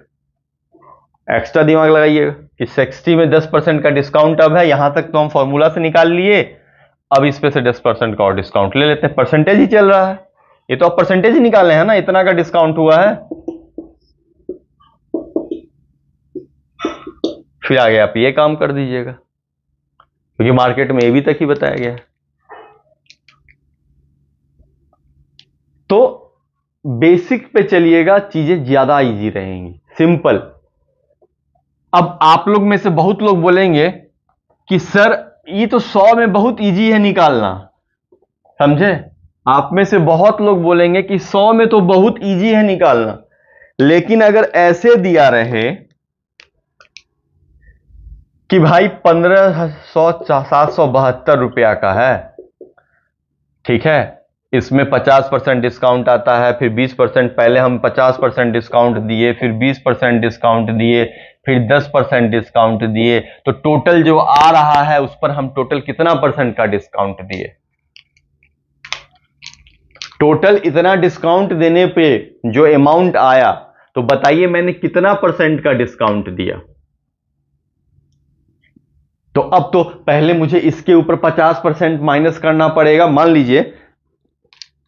एक्स्ट्रा दिमाग लगाइएगा कि 60 में 10% का डिस्काउंट अब है, यहां तक तो हम फॉर्मूला से निकाल लिए, अब इस पे से 10% का और डिस्काउंट ले लेते हैं। परसेंटेज ही चल रहा है, ये तो आप परसेंटेज ही निकाले हैं ना, इतना का डिस्काउंट हुआ है। फिर आगे आप ये काम कर दीजिएगा, क्योंकि मार्केट में अभी तक ही बताया गया है। तो बेसिक पे चलिएगा, चीजें ज्यादा इजी रहेंगी, सिंपल। अब आप लोग में से बहुत लोग बोलेंगे कि सर ये तो 100 में बहुत इजी है निकालना, समझे? आप में से बहुत लोग बोलेंगे कि 100 में तो बहुत इजी है निकालना, लेकिन अगर ऐसे दिया रहे कि भाई 15,772 रुपया का है, ठीक है, इसमें 50% डिस्काउंट आता है, फिर 20%, पहले हम 50% डिस्काउंट दिए, फिर 20% डिस्काउंट दिए, फिर 10% डिस्काउंट दिए, तो टोटल जो आ रहा है उस पर हम टोटल कितना परसेंट का डिस्काउंट दिए? टोटल इतना डिस्काउंट देने पे जो अमाउंट आया, तो बताइए मैंने कितना परसेंट का डिस्काउंट दिया? तो अब तो पहले मुझे इसके ऊपर 50% माइनस करना पड़ेगा। मान लीजिए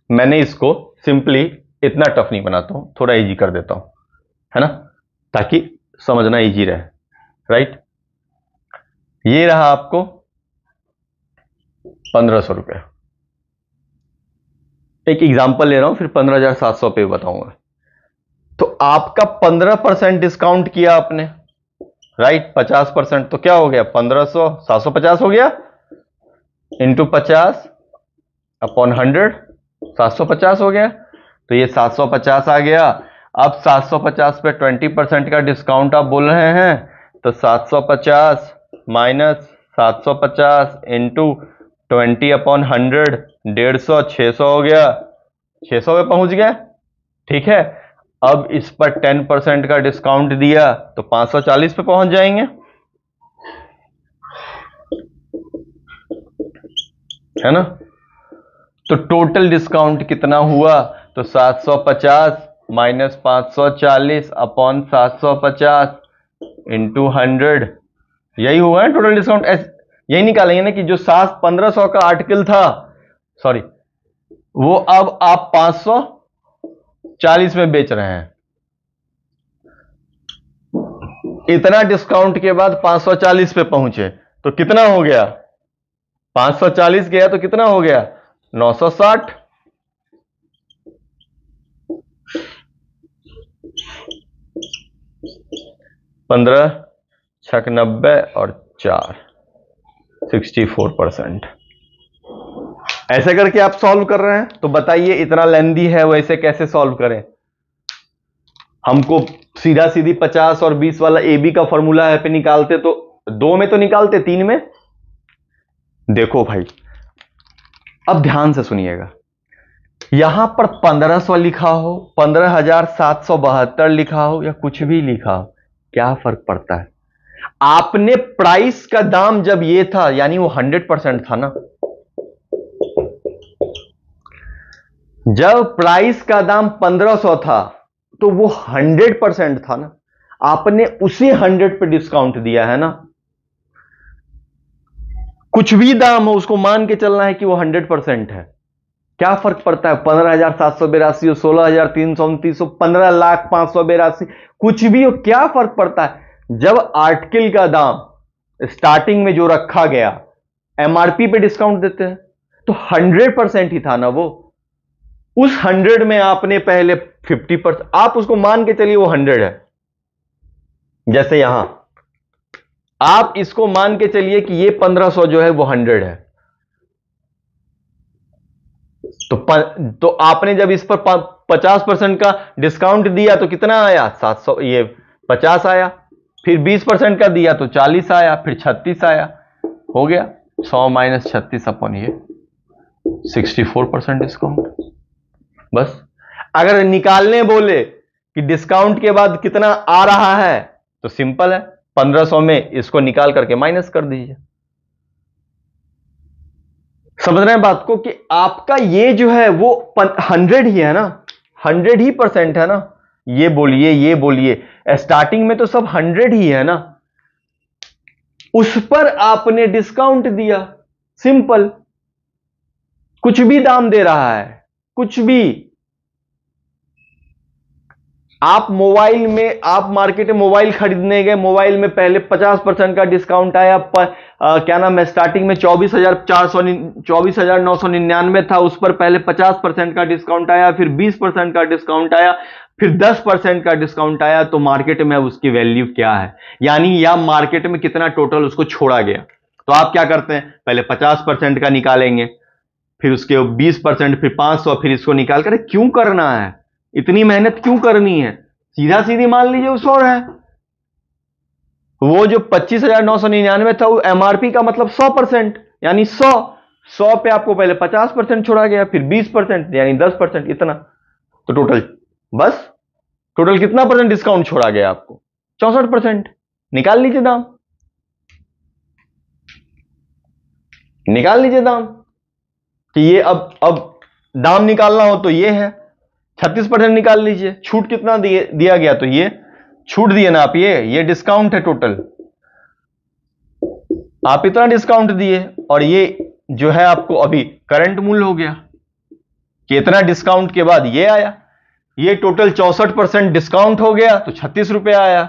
मैंने इसको सिंपली, इतना टफ नहीं बनाता हूं, थोड़ा इजी कर देता हूं, है ना, ताकि समझना इजी रहे, राइट? ये रहा आपको 1500 रुपया। एक एग्जांपल ले रहा हूं, फिर 15,700 पे बताऊंगा। तो आपका 15% डिस्काउंट किया आपने, राइट? 50%, तो क्या हो गया? 1500, 750 हो गया, इंटू 50 अपॉन 100, 750 हो गया। तो ये 750 आ गया। अब 750 पे 20% का डिस्काउंट आप बोल रहे हैं, तो 750 माइनस 750 इंटू 20 अपॉन 100, 150, 600 हो गया, 600 पे पहुंच गया, ठीक है। अब इस पर 10% का डिस्काउंट दिया तो 540 पे पहुंच जाएंगे, है ना। तो टोटल डिस्काउंट कितना हुआ? तो 750 माइनस 540 अपॉन 750 इंटू 100, यही हुआ है टोटल डिस्काउंट। यही निकालेंगे ना कि जो 1500 का आर्टिकल था, सॉरी, वो अब आप 540 में बेच रहे हैं। इतना डिस्काउंट के बाद 540 पे पहुंचे तो कितना हो गया? 540 गया तो कितना हो गया? 960। पंद्रह 90 और 4, 64%। ऐसे करके आप सॉल्व कर रहे हैं, तो बताइए इतना लेंदी है, वैसे कैसे सॉल्व करें? हमको सीधा सीधी 50 और 20 वाला ए बी का फॉर्मूला है पे निकालते तो 2 में तो निकालते, 3 में। देखो भाई, अब ध्यान से सुनिएगा, यहां पर 1500 लिखा हो, 15,772 लिखा हो, या कुछ भी लिखा हो, क्या फर्क पड़ता है? आपने प्राइस का दाम जब ये था, यानी वो 100% था ना। जब प्राइस का दाम 1500 था तो वो 100% था ना। आपने उसी 100 पे डिस्काउंट दिया है ना। कुछ भी दाम हो उसको मान के चलना है कि वो 100% है। क्या फर्क पड़ता है? 15,782 हो, 16,329 हो, 15,582, कुछ भी हो, क्या फर्क पड़ता है? जब आर्टिकल का दाम स्टार्टिंग में जो रखा गया, एमआरपी पे डिस्काउंट देते हैं, तो 100% ही था ना वो। उस 100 में आपने पहले 50%, आप उसको मान के चलिए वो 100 है। जैसे यहां आप इसको मान के चलिए कि ये 1500 जो है वो 100 है। तो आपने जब इस पर 50% का डिस्काउंट दिया तो कितना आया? 700, ये 50 आया, फिर 20% का दिया तो 40 आया, फिर 36 आया, हो गया 100 माइनस 36 अपॉन ये 64% डिस्काउंट। बस। अगर निकालने बोले कि डिस्काउंट के बाद कितना आ रहा है, तो सिंपल है, 1500 में इसको निकाल करके माइनस कर दीजिए। समझ रहे हैं बात को, कि आपका ये जो है वो 100 ही है ना, 100 ही परसेंट है ना। ये बोलिए स्टार्टिंग में तो सब 100 ही है ना, उस पर आपने डिस्काउंट दिया, सिंपल। कुछ भी दाम दे रहा है, कुछ भी। आप मोबाइल में, आप मार्केट में मोबाइल खरीदने गए, मोबाइल में पहले 50% का डिस्काउंट आया, क्या नाम है, स्टार्टिंग में 24,999 था, उस पर पहले 50% का डिस्काउंट आया, फिर 20% का डिस्काउंट आया, फिर 10% का डिस्काउंट आया, तो मार्केट में अब उसकी वैल्यू क्या है? यानी या मार्केट में कितना टोटल उसको छोड़ा गया। तो आप क्या करते हैं, पहले 50% का निकालेंगे, फिर उसके 20%, फिर 500, फिर इसको निकाल कर, क्यों करना है, इतनी मेहनत क्यों करनी है, सीधा सीधी मान लीजिए वो 100 है। वो जो 25,999 था वो एमआरपी का मतलब 100%, यानी 100 पे आपको पहले 50% छोड़ा गया, फिर 20% यानी 10%, इतना। तो टोटल बस टोटल कितना परसेंट डिस्काउंट छोड़ा गया आपको, 64%। निकाल लीजिए दाम, निकाल लीजिए दाम कि ये अब दाम निकालना हो तो ये है, 36% निकाल लीजिए। छूट कितना दिया गया, तो ये छूट दिए ना आप, ये डिस्काउंट है टोटल, आप इतना डिस्काउंट दिए, और ये जो है आपको अभी करंट मूल्य हो गया कि इतना डिस्काउंट के बाद ये आया, ये टोटल 64% डिस्काउंट हो गया तो 36 रुपए आया।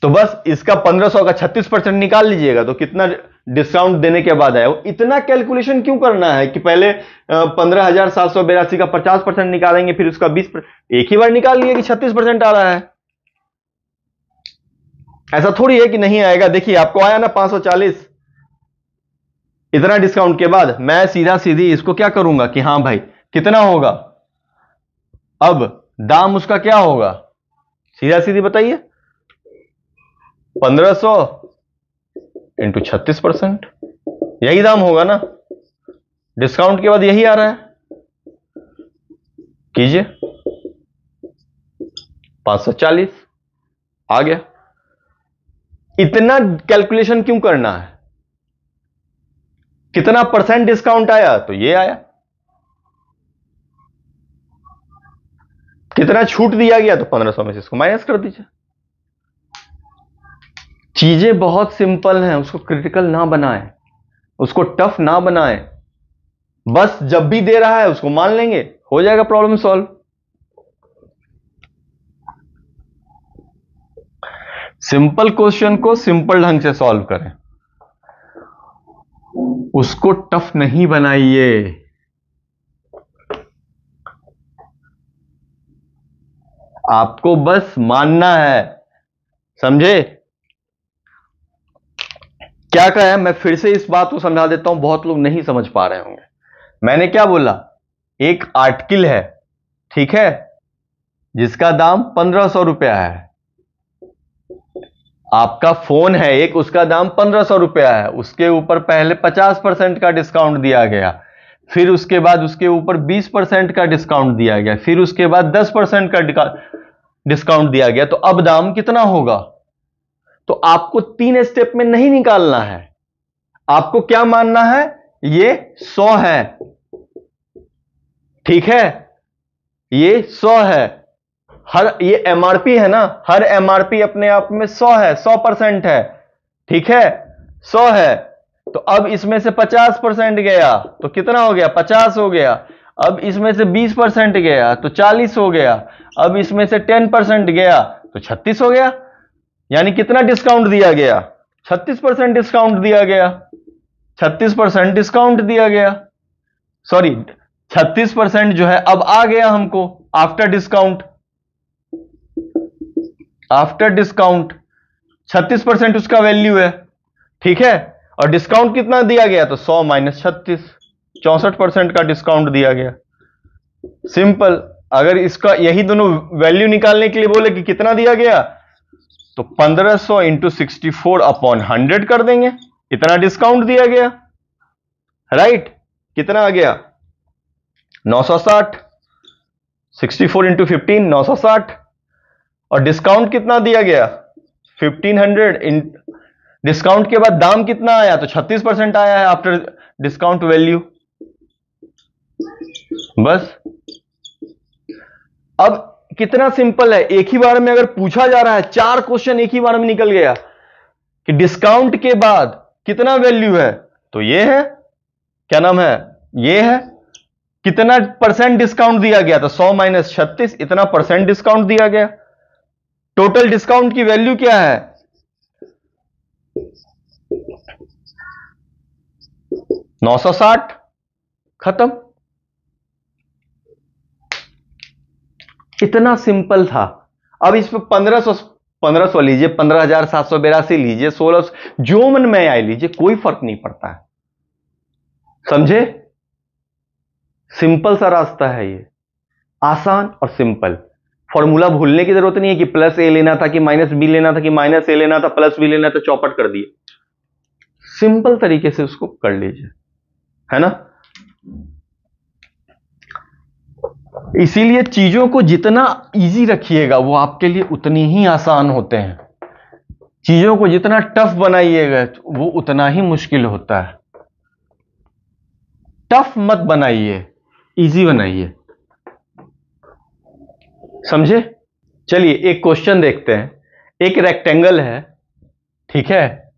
तो बस इसका 1500 का 36% निकाल लीजिएगा तो कितना डिस्काउंट देने के बाद आया। इतना कैलकुलेशन क्यों करना है कि पहले 15,782 का 50% निकालेंगे, फिर उसका 20%, एक ही बार निकाल लिए कि 36% आ रहा है। ऐसा थोड़ी है कि नहीं आएगा। देखिए आपको आया ना 540, इतना डिस्काउंट के बाद मैं सीधा सीधी इसको क्या करूंगा कि हां भाई कितना होगा, अब दाम उसका क्या होगा, सीधा सीधी बताइए, 1500 इंटू 36%, यही दाम होगा ना, डिस्काउंट के बाद यही आ रहा है, कीजिए 540 आ गया। इतना कैलकुलेशन क्यों करना है, कितना परसेंट डिस्काउंट आया तो ये आया, कितना छूट दिया गया तो 1500 में से इसको माइनस कर दीजिए। चीजें बहुत सिंपल हैं, उसको क्रिटिकल ना बनाएं, उसको टफ ना बनाएं, बस जब भी दे रहा है उसको मान लेंगे, हो जाएगा प्रॉब्लम सॉल्व। सिंपल क्वेश्चन को सिंपल ढंग से सॉल्व करें, उसको टफ नहीं बनाइए। आपको बस मानना है, समझे क्या कहा है। मैं फिर से इस बात को समझा देता हूं, बहुत लोग नहीं समझ पा रहे होंगे। मैंने क्या बोला, एक आर्टिकल है, ठीक है, जिसका दाम 1500 रुपया है, आपका फोन है एक, उसका दाम 1500 रुपया है, उसके ऊपर पहले 50% का डिस्काउंट दिया गया, फिर उसके बाद उसके ऊपर 20% का डिस्काउंट दिया गया, फिर उसके बाद 10% का डिस्काउंट दिया गया, तो अब दाम कितना होगा। तो आपको 3 स्टेप में नहीं निकालना है, आपको क्या मानना है, ये 100 है, ठीक है, ये 100 है, हर ये एमआरपी है ना, हर एमआरपी अपने आप में 100 है, 100% है, ठीक है, 100 है। तो अब इसमें से 50% गया तो कितना हो गया, 50 हो गया। अब इसमें से 20% गया तो 40 हो गया। अब इसमें से 10% गया तो 36 हो गया। यानी कितना डिस्काउंट दिया गया, 36% डिस्काउंट दिया गया, 36% डिस्काउंट दिया गया, सॉरी 36% जो है अब आ गया हमको आफ्टर डिस्काउंट, आफ्टर डिस्काउंट 36% उसका वैल्यू है, ठीक है। और डिस्काउंट कितना दिया गया, तो 100 माइनस 36, 64% का डिस्काउंट दिया गया। सिंपल। अगर इसका यही दोनों वैल्यू निकालने के लिए बोले कि कितना दिया गया, तो 1500 इंटू 64 अपॉन 100 कर देंगे, इतना डिस्काउंट दिया गया, राइट। कितना आ गया, 960, 64 इंटू 15 960, और डिस्काउंट कितना दिया गया 1500, डिस्काउंट के बाद दाम कितना आया, तो 36% आया है आफ्टर डिस्काउंट वैल्यू। बस अब कितना सिंपल है, एक ही बार में अगर पूछा जा रहा है, 4 क्वेश्चन एक ही बार में निकल गया कि डिस्काउंट के बाद कितना वैल्यू है, तो ये है, क्या नाम है, ये है, कितना परसेंट डिस्काउंट दिया गया, तो 100 माइनस 36, इतना परसेंट डिस्काउंट दिया गया। टोटल डिस्काउंट की वैल्यू क्या है, 960, खत्म। इतना सिंपल था। अब इस पे 1500 1500 लीजिए, 15,782 लीजिए, 1600, जो मन में आए लीजिए, कोई फर्क नहीं पड़ता है। समझे? सिंपल सा रास्ता है ये, आसान और सिंपल। फॉर्मूला भूलने की जरूरत नहीं है कि प्लस ए लेना था कि माइनस बी लेना था कि माइनस ए लेना था, प्लस बी लेना था, चौपट कर दिए। सिंपल तरीके से उसको कर लीजिए, है ना। इसीलिए चीजों को जितना इजी रखिएगा वो आपके लिए उतनी ही आसान होते हैं। चीजों को जितना टफ बनाइएगा वो उतना ही मुश्किल होता है। टफ मत बनाइए, इजी बनाइए। समझे? चलिए एक क्वेश्चन देखते हैं। एक रेक्टेंगल है, ठीक है,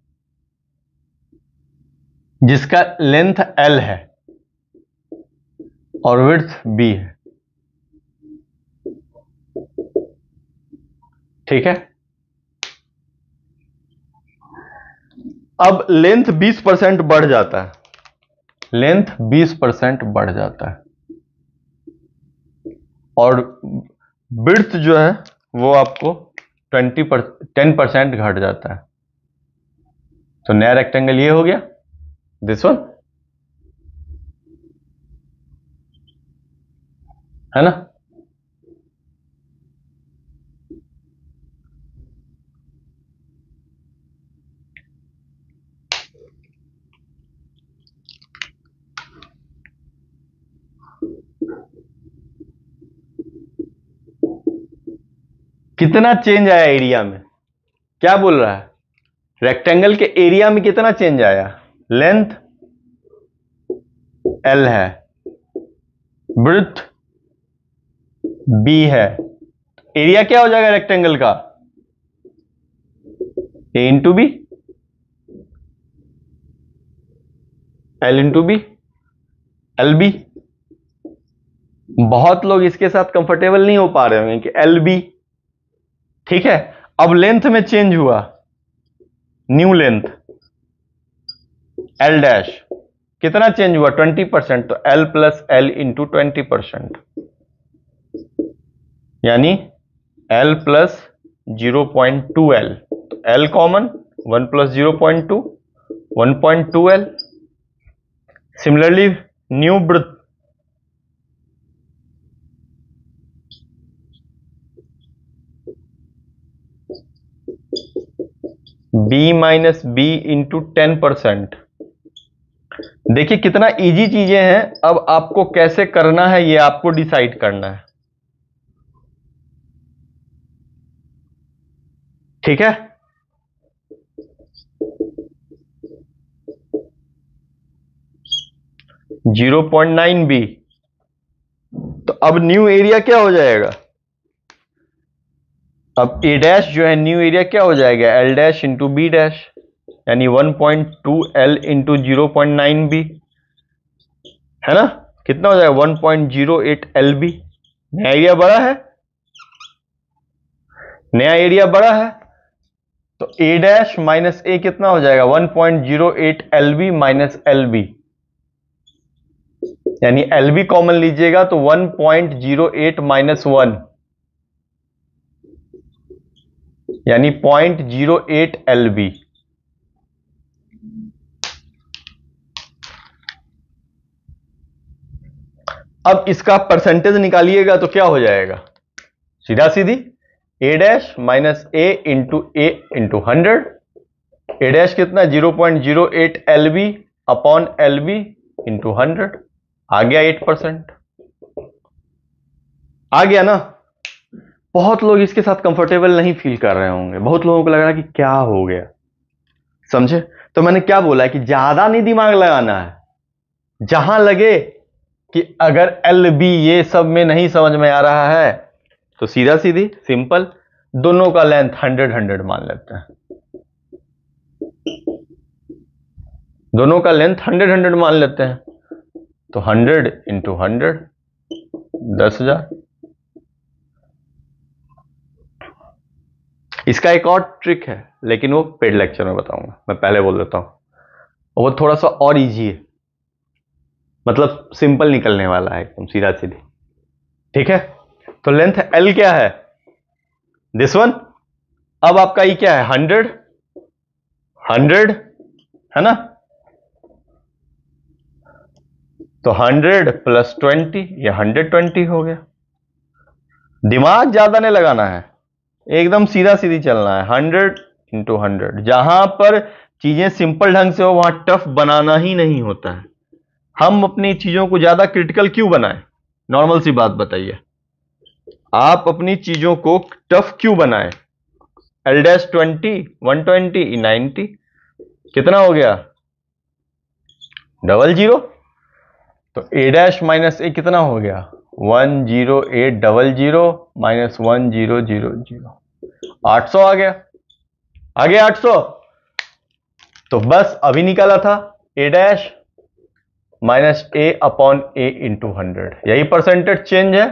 जिसका लेंथ L है और विड्थ B है, ठीक है। अब लेंथ 20% बढ़ जाता है, लेंथ 20% बढ़ जाता है और विड्थ जो है वो आपको 10% घट जाता है। तो नया रेक्टेंगल ये हो गया, दिस वन, है ना। कितना चेंज आया एरिया में? क्या बोल रहा है? रेक्टेंगल के एरिया में कितना चेंज आया? लेंथ L है, विड्थ B है, एरिया क्या हो जाएगा रेक्टेंगल का? A into B, L into B, LB। बहुत लोग इसके साथ कंफर्टेबल नहीं हो पा रहे होंगे कि LB, ठीक है। अब लेंथ में चेंज हुआ, न्यू लेंथ L डैश, कितना चेंज हुआ? 20%, तो L प्लस L इंटू 20%, यानी L प्लस 0.2L, तो L कॉमन, 1 plus 0.2, 1.2L। Similarly new breadth, B minus B into 10%। देखिए कितना इजी चीजें हैं। अब आपको कैसे करना है ये आपको डिसाइड करना है, ठीक है। जीरो 0.9B, तो अब न्यू एरिया क्या हो जाएगा? अब A डैश जो है न्यू एरिया क्या हो जाएगा? L dash into B dash, यानी 1.2L इंटू 0.9B, है ना। कितना हो जाएगा? 1.08LB। नया एरिया बड़ा है, नया एरिया बड़ा है, तो A डैश माइनस A कितना हो जाएगा? 1.08LB माइनस LB, यानी LB कॉमन लीजिएगा तो 1.08 माइनस 1, यानी 0.08 LB। अब इसका परसेंटेज निकालिएगा तो क्या हो जाएगा? सीधा सीधी A dash minus A into A into 100, A dash कितना? 0.08 LB अपॉन LB इंटू 100, आ गया 8%। आ गया ना। बहुत लोग इसके साथ कंफर्टेबल नहीं फील कर रहे होंगे, बहुत लोगों को लग रहा है कि क्या हो गया। समझे? तो मैंने क्या बोला है कि ज्यादा नहीं दिमाग लगाना है, जहां लगे कि अगर LB ये सब में नहीं समझ में आ रहा है तो सीधा सीधी सिंपल दोनों का लेंथ 100 मान लेते हैं, दोनों का लेंथ 100 मान लेते हैं, तो 100 इंटू 100 10,000। इसका एक और ट्रिक है लेकिन वो पेड लेक्चर में बताऊंगा, मैं पहले बोल देता हूं। वो थोड़ा सा और इजी है, मतलब सिंपल निकलने वाला है एकदम सीधा सीधी, ठीक है। तो लेंथ L क्या है? दिस वन, अब आपका ये क्या है, 100 है ना, तो 100 प्लस 20, ये 120 हो गया। दिमाग ज्यादा नहीं लगाना है, एकदम सीधा सीधी चलना है। 100 इंटू 100, जहां पर चीजें सिंपल ढंग से हो वहां टफ बनाना ही नहीं होता है। हम अपनी चीजों को ज्यादा क्रिटिकल क्यों बनाएं? नॉर्मल सी बात बताइए, आप अपनी चीजों को टफ क्यों बनाएं? L डैश 20, 120, 90, कितना हो गया, 00। तो A डैश माइनस ए कितना हो गया, 10800 माइनस 1000, 800 आ गया। 800। तो बस अभी निकाला था, A dash minus A upon A into 100, यही परसेंटेज चेंज है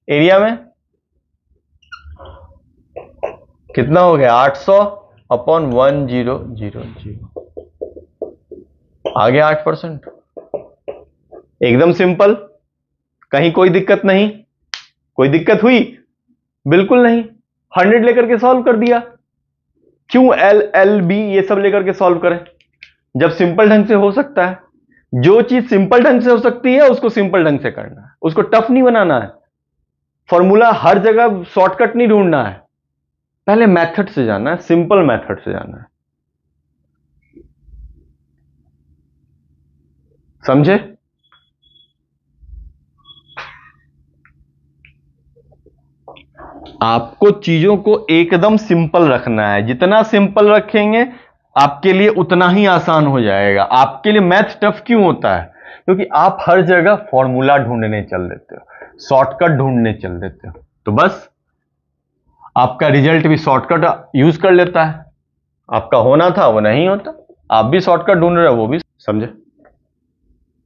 एरिया में। कितना हो गया, 800 अपॉन 1000, आ गया 8%। एकदम सिंपल, कहीं कोई दिक्कत नहीं। कोई दिक्कत हुई? बिल्कुल नहीं। 100 लेकर के सॉल्व कर दिया। क्यों LLB ये सब लेकर के सॉल्व करें जब सिंपल ढंग से हो सकता है? जो चीज सिंपल ढंग से हो सकती है उसको सिंपल ढंग से करना है, उसको टफ नहीं बनाना है। फॉर्मूला हर जगह शॉर्टकट नहीं ढूंढना है, पहले मेथड से जाना है, सिंपल मेथड से जाना है। समझे? आपको चीजों को एकदम सिंपल रखना है, जितना सिंपल रखेंगे आपके लिए उतना ही आसान हो जाएगा। आपके लिए मैथ टफ क्यों होता है? क्योंकि आप हर जगह फॉर्मूला ढूंढने चल देते हो, शॉर्टकट ढूंढने चल देते हो, तो बस आपका रिजल्ट भी शॉर्टकट यूज कर लेता है। आपका होना था वो नहीं होता, आप भी शॉर्टकट ढूंढ रहे हो, वो भी। समझे?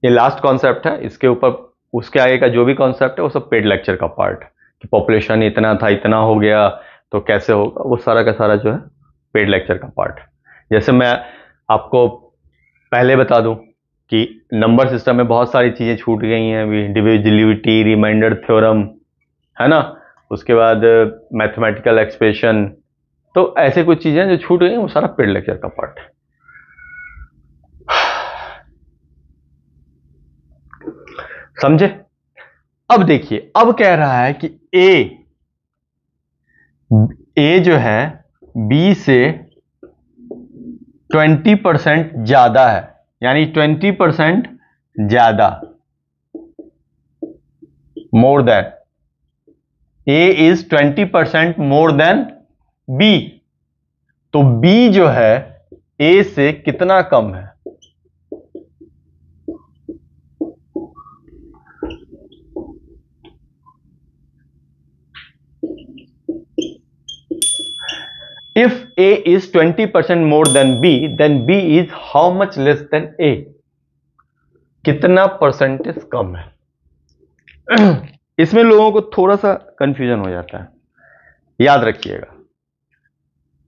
ये लास्ट कॉन्सेप्ट है, इसके ऊपर उसके आगे का जो भी कॉन्सेप्ट है वो सब पेड लेक्चर का पार्ट है कि पॉपुलेशन इतना था, इतना हो गया तो कैसे होगा, वो सारा का सारा जो है पेड लेक्चर का पार्ट है। जैसे मैं आपको पहले बता दूं कि नंबर सिस्टम में बहुत सारी चीजें छूट गई हैं अभी, डिविजिबिलिटी, रिमाइंडर थ्योरम, है ना, उसके बाद मैथमेटिकल एक्सप्रेशन, तो ऐसे कुछ चीजें जो छूट गई वो सारा पेड लेक्चर का पार्ट है। समझे? अब देखिए, अब कह रहा है कि ए जो है बी से 20% ज्यादा है, यानी 20% ज्यादा, more than A is 20% more than B. तो बी जो है ए से कितना कम है? If A is 20% more than B, then B is how much less than A? कितना परसेंटेज कम है? इसमें लोगों को थोड़ा सा कंफ्यूजन हो जाता है, याद रखिएगा।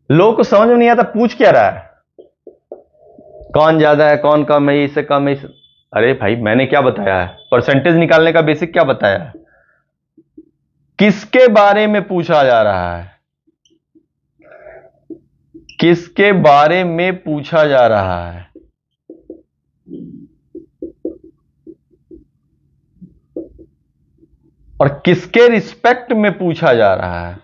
लोगों को समझ में नहीं आता पूछ क्या रहा है, कौन ज्यादा है कौन कम है, इससे कम है इससे। अरे भाई मैंने क्या बताया है? परसेंटेज निकालने का बेसिक क्या बताया है? किसके बारे में पूछा जा रहा है? किसके बारे में पूछा जा रहा है? और किसके रिस्पेक्ट में पूछा जा रहा है?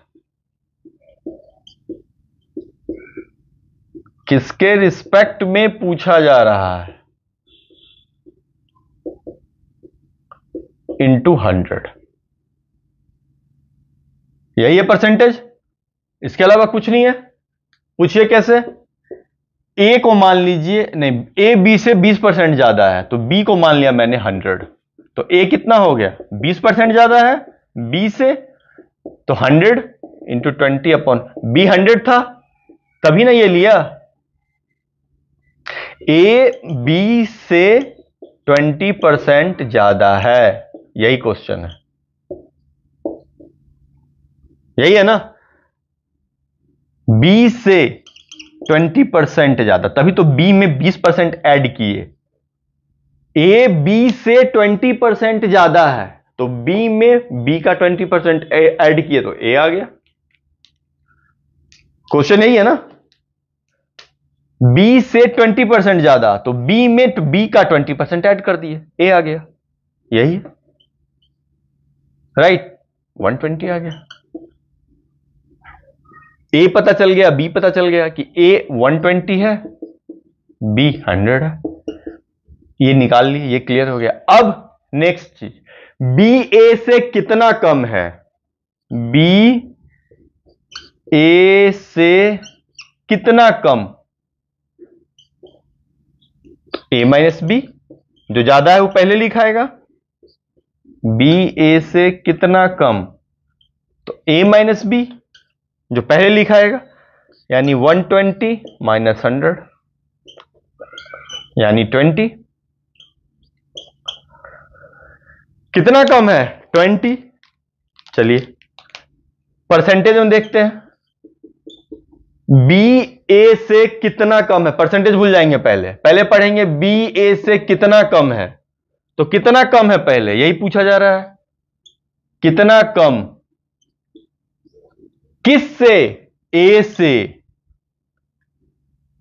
किसके रिस्पेक्ट में पूछा जा रहा है? इंटू 100, यही है परसेंटेज, इसके अलावा कुछ नहीं है। पूछिए कैसे? ए को मान लीजिए, नहीं, ए बी से 20% ज्यादा है, तो बी को मान लिया मैंने 100, तो ए कितना हो गया? 20% ज्यादा है बी से, तो 100 इंटू 20 अपॉन बी 100 था तभी ना ये लिया। ए बी से 20% ज्यादा है, यही क्वेश्चन है, यही है ना, बी से 20% ज्यादा, तभी तो बी में 20% ऐड किए। ए बी से 20% ज्यादा है तो बी में बी का 20% ऐड किए तो ए आ गया। क्वेश्चन यही है ना, बी से 20% ज्यादा, तो बी में बी का 20% ऐड कर दिए, ए आ गया, यही है, राइट, 120 आ गया। ए पता चल गया, बी पता चल गया कि ए 120 है, बी 100 है, ये निकाल लिए, ये क्लियर हो गया। अब नेक्स्ट चीज, बी ए से कितना कम है, बी ए से कितना कम, ए माइनस बी, जो ज्यादा है वो पहले लिखाएगा, बी ए से कितना कम, तो ए माइनस बी जो पहले लिखाएगा, यानी 120 माइनस 100 यानी 20, कितना कम है 20। चलिए परसेंटेज हम देखते हैं, बी ए से कितना कम है, परसेंटेज भूल जाएंगे, पहले पढ़ेंगे बी ए से कितना कम है, तो कितना कम है पहले यही पूछा जा रहा है, कितना कम, किससे, ए से,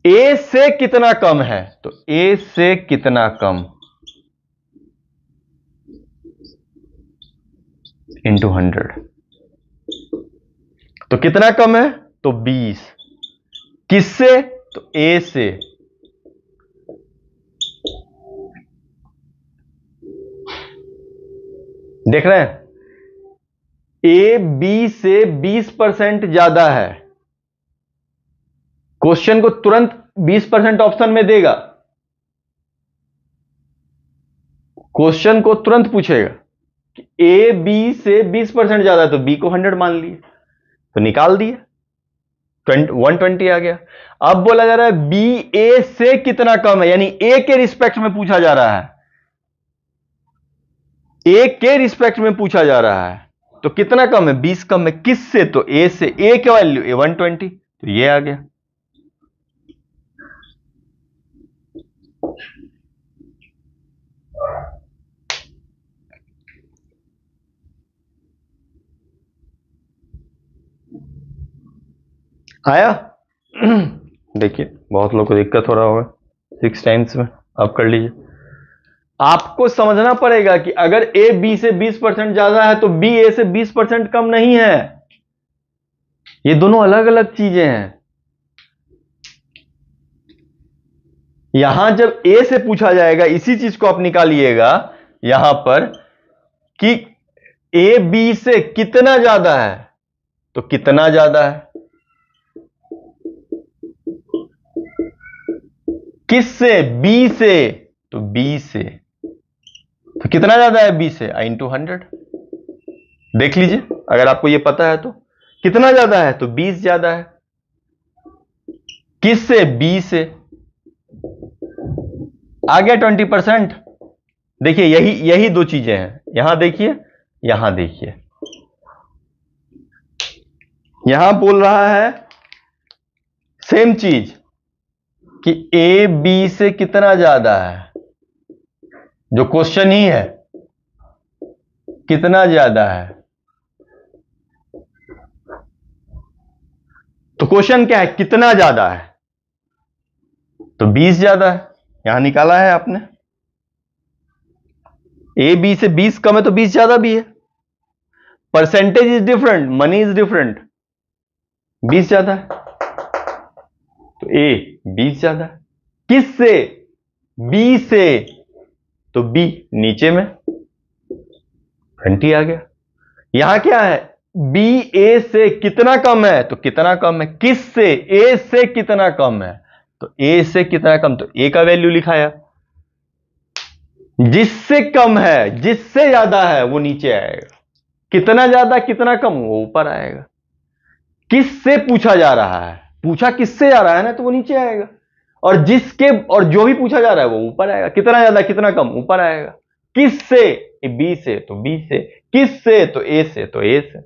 ए से कितना कम है, तो ए से कितना कम इंटू 100, तो कितना कम है, तो 20, किससे, तो ए से, देख रहे हैं, ए बी से 20% ज्यादा है, क्वेश्चन को तुरंत 20% ऑप्शन में देगा, क्वेश्चन को तुरंत पूछेगा कि ए बी से 20% ज्यादा है, तो बी को 100 मान लिए, तो निकाल दिए, 120 आ गया। अब बोला जा रहा है बी ए से कितना कम है, यानी ए के रिस्पेक्ट में पूछा जा रहा है, ए के रिस्पेक्ट में पूछा जा रहा है, तो कितना कम है, 20 कम है, किससे, तो ए से, ए की वैल्यू ए 120, तो ये आ गया। आया देखिए बहुत लोगों को दिक्कत हो रहा होगा 6 टाइम्स में, आप कर लीजिए। आपको समझना पड़ेगा कि अगर ए बी से 20% ज्यादा है तो बी ए से 20% कम नहीं है, ये दोनों अलग अलग चीजें हैं। यहां जब ए से पूछा जाएगा, इसी चीज को आप निकालिएगा यहां पर कि ए बी से कितना ज्यादा है, तो कितना ज्यादा है, किससे, बी से, तो बी से, तो कितना ज्यादा है बी से, आई इंटू 100, देख लीजिए अगर आपको ये पता है तो, कितना ज्यादा है, तो 20 ज्यादा है, किससे, बी से, आ गया 20%। देखिए यही दो चीजें हैं, यहां देखिए, यहां देखिए, यहां बोल रहा है सेम चीज कि ए बी से कितना ज्यादा है, जो क्वेश्चन ही है कितना ज्यादा है, तो क्वेश्चन क्या है, कितना ज्यादा है, तो 20 ज्यादा है, यहां निकाला है आपने, ए बी से 20 कम है तो 20 ज्यादा भी है, percentage is different, money is different, 20 ज्यादा है, तो ए 20 ज्यादा है, किससे, बी से, तो बी नीचे में 20 आ गया। यहां क्या है, बी ए से कितना कम है, तो कितना कम है, किससे, ए से कितना कम है, तो ए से कितना कम, तो ए का वैल्यू लिखाया, जिससे कम है, जिससे ज्यादा है वो नीचे आएगा, कितना ज्यादा कितना कम वो ऊपर आएगा, किससे पूछा जा रहा है, पूछा किससे जा रहा है ना, तो वो नीचे आएगा, और जिसके और जो भी पूछा जा रहा है वो ऊपर आएगा, कितना ज्यादा कितना कम ऊपर आएगा, किससे, बी से, तो बी से, किससे, तो ए से, तो ए से।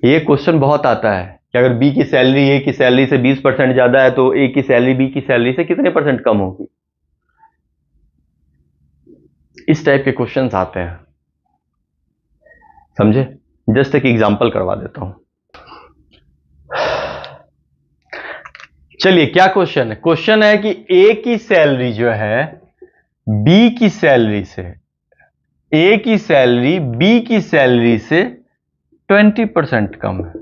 ये क्वेश्चन बहुत आता है कि अगर बी की सैलरी ए की सैलरी से 20% ज्यादा है तो ए की सैलरी बी की सैलरी से कितने परसेंट कम होगी, इस टाइप के क्वेश्चंस आते हैं, समझे। जस्ट एक एग्जांपल करवा देता हूं। चलिए क्या क्वेश्चन है? क्वेश्चन है कि ए की सैलरी जो है बी की सैलरी से, ए की सैलरी बी की सैलरी से 20% कम है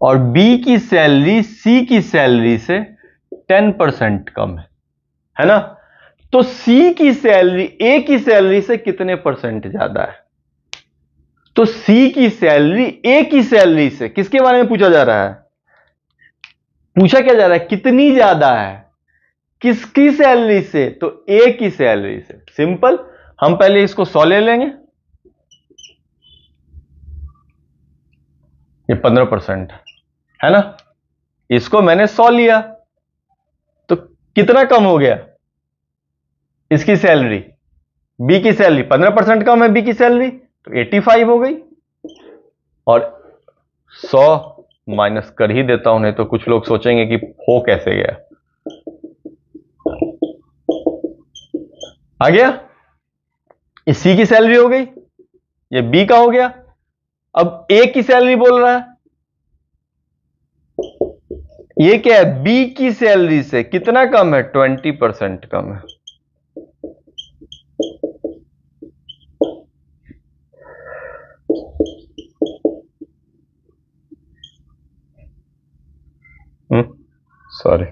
और बी की सैलरी सी की सैलरी से 10% कम है ना? तो सी की सैलरी ए की सैलरी से कितने परसेंट ज्यादा है? तो सी की सैलरी ए की सैलरी से, किसके बारे में पूछा जा रहा है? पूछा क्या जा रहा है? कितनी ज्यादा है? किसकी सैलरी से? तो ए की सैलरी से। सिंपल, हम पहले इसको 100 ले लेंगे, ये 15% है ना? इसको मैंने 100 लिया तो कितना कम हो गया? इसकी सैलरी, बी की सैलरी 15% कम है, बी की सैलरी तो 85 हो गई। और 100 माइनस कर ही देता हूं, नहीं तो कुछ लोग सोचेंगे कि हो कैसे गया। आ गया? ये सी की सैलरी हो गई, ये बी का हो गया। अब ए की सैलरी बोल रहा है, ये क्या है? बी की सैलरी से कितना कम है? 20% कम है। सॉरी,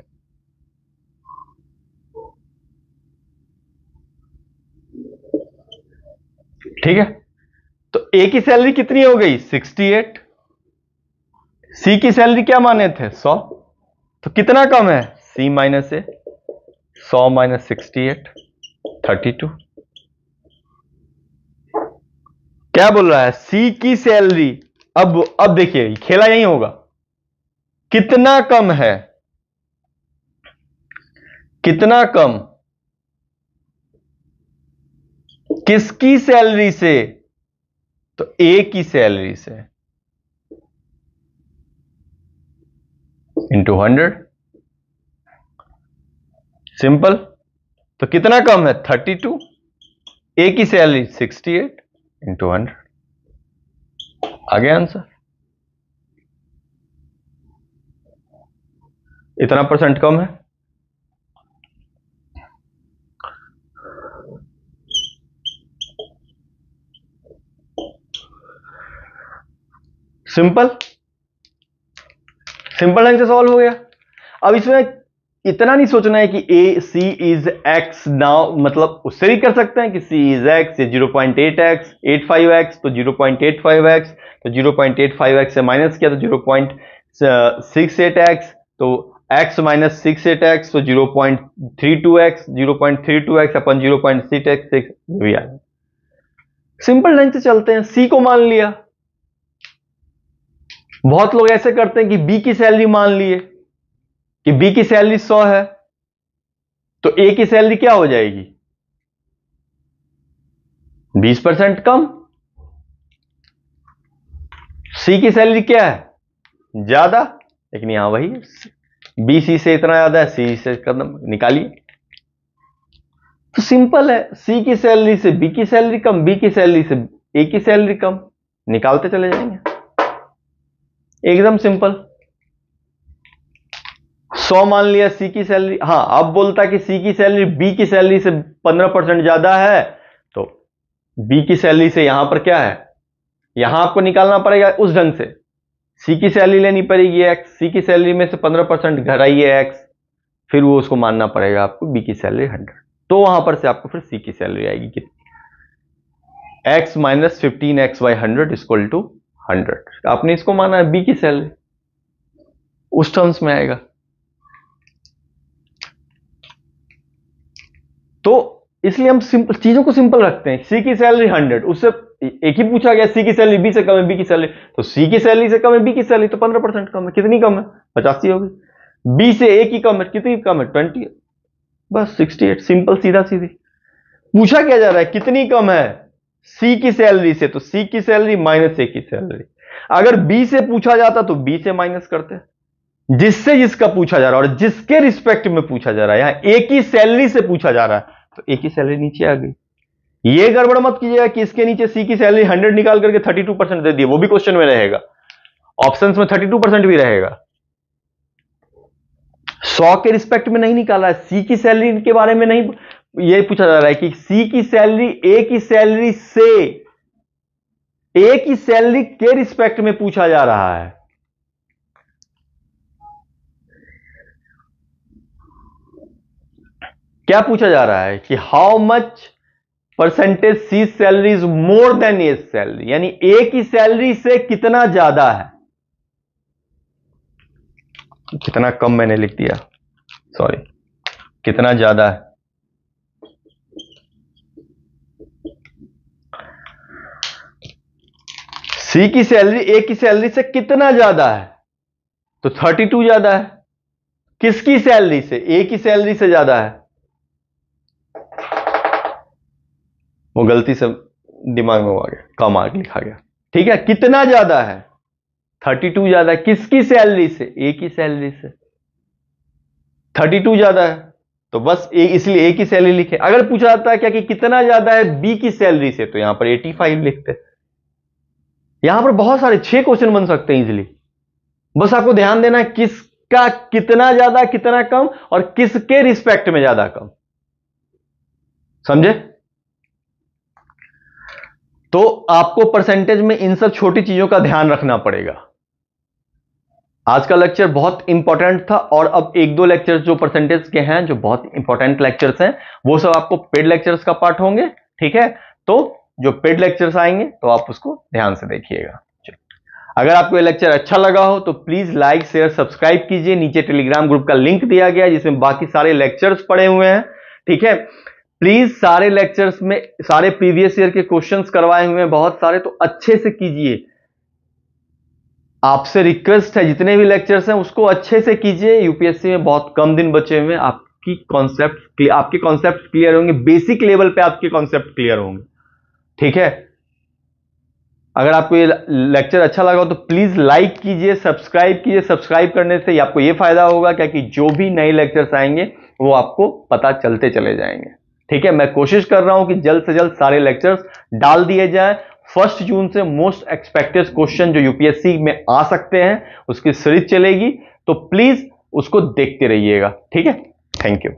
ठीक है। तो ए की सैलरी कितनी हो गई? 68। सी की सैलरी क्या माने थे? 100। तो कितना कम है? सी माइनस ए, 100 माइनस 68, 32। क्या बोल रहा है? सी की सैलरी, अब देखिए खेला यही होगा, कितना कम है? कितना कम? किसकी सैलरी से? तो ए की सैलरी से इंटू 100। सिंपल। तो कितना कम है? 32। ए की सैलरी 68 इंटू 100। आ गया आंसर। इतना परसेंट कम है। सिंपल, सिंपल ढंग से सॉल्व हो गया। अब इसमें इतना नहीं सोचना है कि ए सी इज एक्स, नाउ मतलब उससे भी कर सकते हैं कि सी इज एक्स, ये 0.8x 85x, तो 0.85x, तो 0.85x से माइनस किया तो 0.68x, तो x माइनस 68x, तो 0.32x, 0.32x अपन 0.6x भी आ गया। सिंपल ढंग से चलते हैं। सी को मान लिया। बहुत लोग ऐसे करते हैं कि बी की सैलरी मान लिए कि बी की सैलरी 100 है, तो ए की सैलरी क्या हो जाएगी? 20% कम। सी की सैलरी क्या है? ज्यादा, लेकिन यहां वही बी सी से इतना ज्यादा है, सी से कदम निकालिए। तो सिंपल है, सी की सैलरी से बी की सैलरी कम, बी की सैलरी से ए की सैलरी कम, निकालते चले जाएंगे। एकदम सिंपल। 100 मान लिया सी की सैलरी। हाँ, अब बोलता कि सी की सैलरी बी की सैलरी से 15% ज्यादा है, तो बी की सैलरी से यहां पर क्या है? यहां आपको निकालना पड़ेगा उस ढंग से, सी की सैलरी लेनी पड़ेगी एक्स, सी की सैलरी में से 15% घटाइए एक्स, फिर वो उसको मानना पड़ेगा आपको बी की सैलरी 100, तो वहां पर से आपको फिर सी की सैलरी आएगी कितनी? X minus 15x by 100 equal to 100। आपने इसको माना है बी की सैलरी, उस टर्म्स में आएगा। तो इसलिए हम सिंपल चीजों को सिंपल रखते हैं। सी की सैलरी 100, उससे एक ही पूछा गया, सी की सैलरी बी से कम है, बी की सैलरी, तो सी की सैलरी से कम है बी की सैलरी, तो 15% कम है। कितनी कम है? 85 होगी। बी से ए की कम है, कितनी कम है? 20, बस 68। सिंपल, सीधा सीधी। पूछा क्या जा रहा है? कितनी कम है सी की सैलरी से, तो सी की सैलरी माइनस ए की सैलरी। अगर बी से पूछा जाता तो बी से माइनस करते, जिससे जिसका पूछा जा रहा है और जिसके रिस्पेक्ट में पूछा जा रहा है। यहां ए की सैलरी से पूछा जा रहा है, तो ए की सैलरी नीचे आ गई, ये गड़बड़ मत कीजिएगा कि इसके नीचे सी की सैलरी 100 निकाल करके 32% दे दिए, वो भी क्वेश्चन में रहेगा, ऑप्शंस में 32% भी रहेगा। 100 के रिस्पेक्ट में नहीं निकाला है, सी की सैलरी के बारे में नहीं ये पूछा जा रहा है कि सी की सैलरी ए की सैलरी से, ए की सैलरी के रिस्पेक्ट में पूछा जा रहा है। क्या पूछा जा रहा है कि how much percentage C salary is more than A salary, यानी ए की सैलरी से कितना ज्यादा है। कितना कम मैंने लिख दिया, सॉरी, कितना ज्यादा है। सी की सैलरी ए की सैलरी से कितना ज्यादा है, तो 32 ज्यादा है। किसकी सैलरी से? ए की सैलरी से ज्यादा है। वो गलती से दिमाग में आ गया, का मार्क लिखा गया, ठीक है। कितना ज्यादा है? 32 ज्यादा है। किसकी सैलरी से? ए की सैलरी से। 32 ज्यादा है तो बस ए, इसलिए ए की सैलरी लिखे। अगर पूछा जाता है क्या कि कितना ज्यादा है बी की सैलरी से, तो यहां पर 85 लिखते। यहां पर बहुत सारे 6 क्वेश्चन बन सकते हैं इजीली। बस आपको ध्यान देना है किसका कितना ज्यादा, कितना कम, और किसके रिस्पेक्ट में ज्यादा कम, समझे? तो आपको परसेंटेज में इन सब छोटी चीजों का ध्यान रखना पड़ेगा। आज का लेक्चर बहुत इंपॉर्टेंट था, और अब 1-2 लेक्चर्स जो परसेंटेज के हैं, जो बहुत इंपॉर्टेंट लेक्चर्स हैं, वो सब आपको पेड लेक्चर्स का पार्ट होंगे, ठीक है। तो जो पेड लेक्चर्स आएंगे तो आप उसको ध्यान से देखिएगा। अगर आपको ये लेक्चर अच्छा लगा हो तो प्लीज लाइक, शेयर, सब्सक्राइब कीजिए। नीचे टेलीग्राम ग्रुप का लिंक दिया गया है जिसमें बाकी सारे लेक्चर्स पड़े हुए हैं, ठीक है। प्लीज सारे लेक्चर्स में सारे प्रीवियस ईयर के क्वेश्चंस करवाए हुए हैं बहुत सारे, तो अच्छे से कीजिए। आपसे रिक्वेस्ट है, जितने भी लेक्चर्स हैं उसको अच्छे से कीजिए। यूपीएससी में बहुत कम दिन बचे हुए हैं, आपके कॉन्सेप्ट क्लियर होंगे, बेसिक लेवल पे आपके कॉन्सेप्ट क्लियर होंगे, ठीक है। अगर आपको ये लेक्चर अच्छा लगा हो तो प्लीज लाइक कीजिए, सब्सक्राइब कीजिए। सब्सक्राइब करने से आपको ये फायदा होगा क्या कि जो भी नए लेक्चर्स आएंगे वो आपको पता चलते चले जाएंगे, ठीक है। मैं कोशिश कर रहा हूं कि जल्द से जल्द सारे लेक्चर्स डाल दिए जाए। 1 जून से मोस्ट एक्सपेक्टेड क्वेश्चन जो यूपीएससी में आ सकते हैं उसकी सीरीज चलेगी, तो प्लीज उसको देखते रहिएगा, ठीक है। Thank you.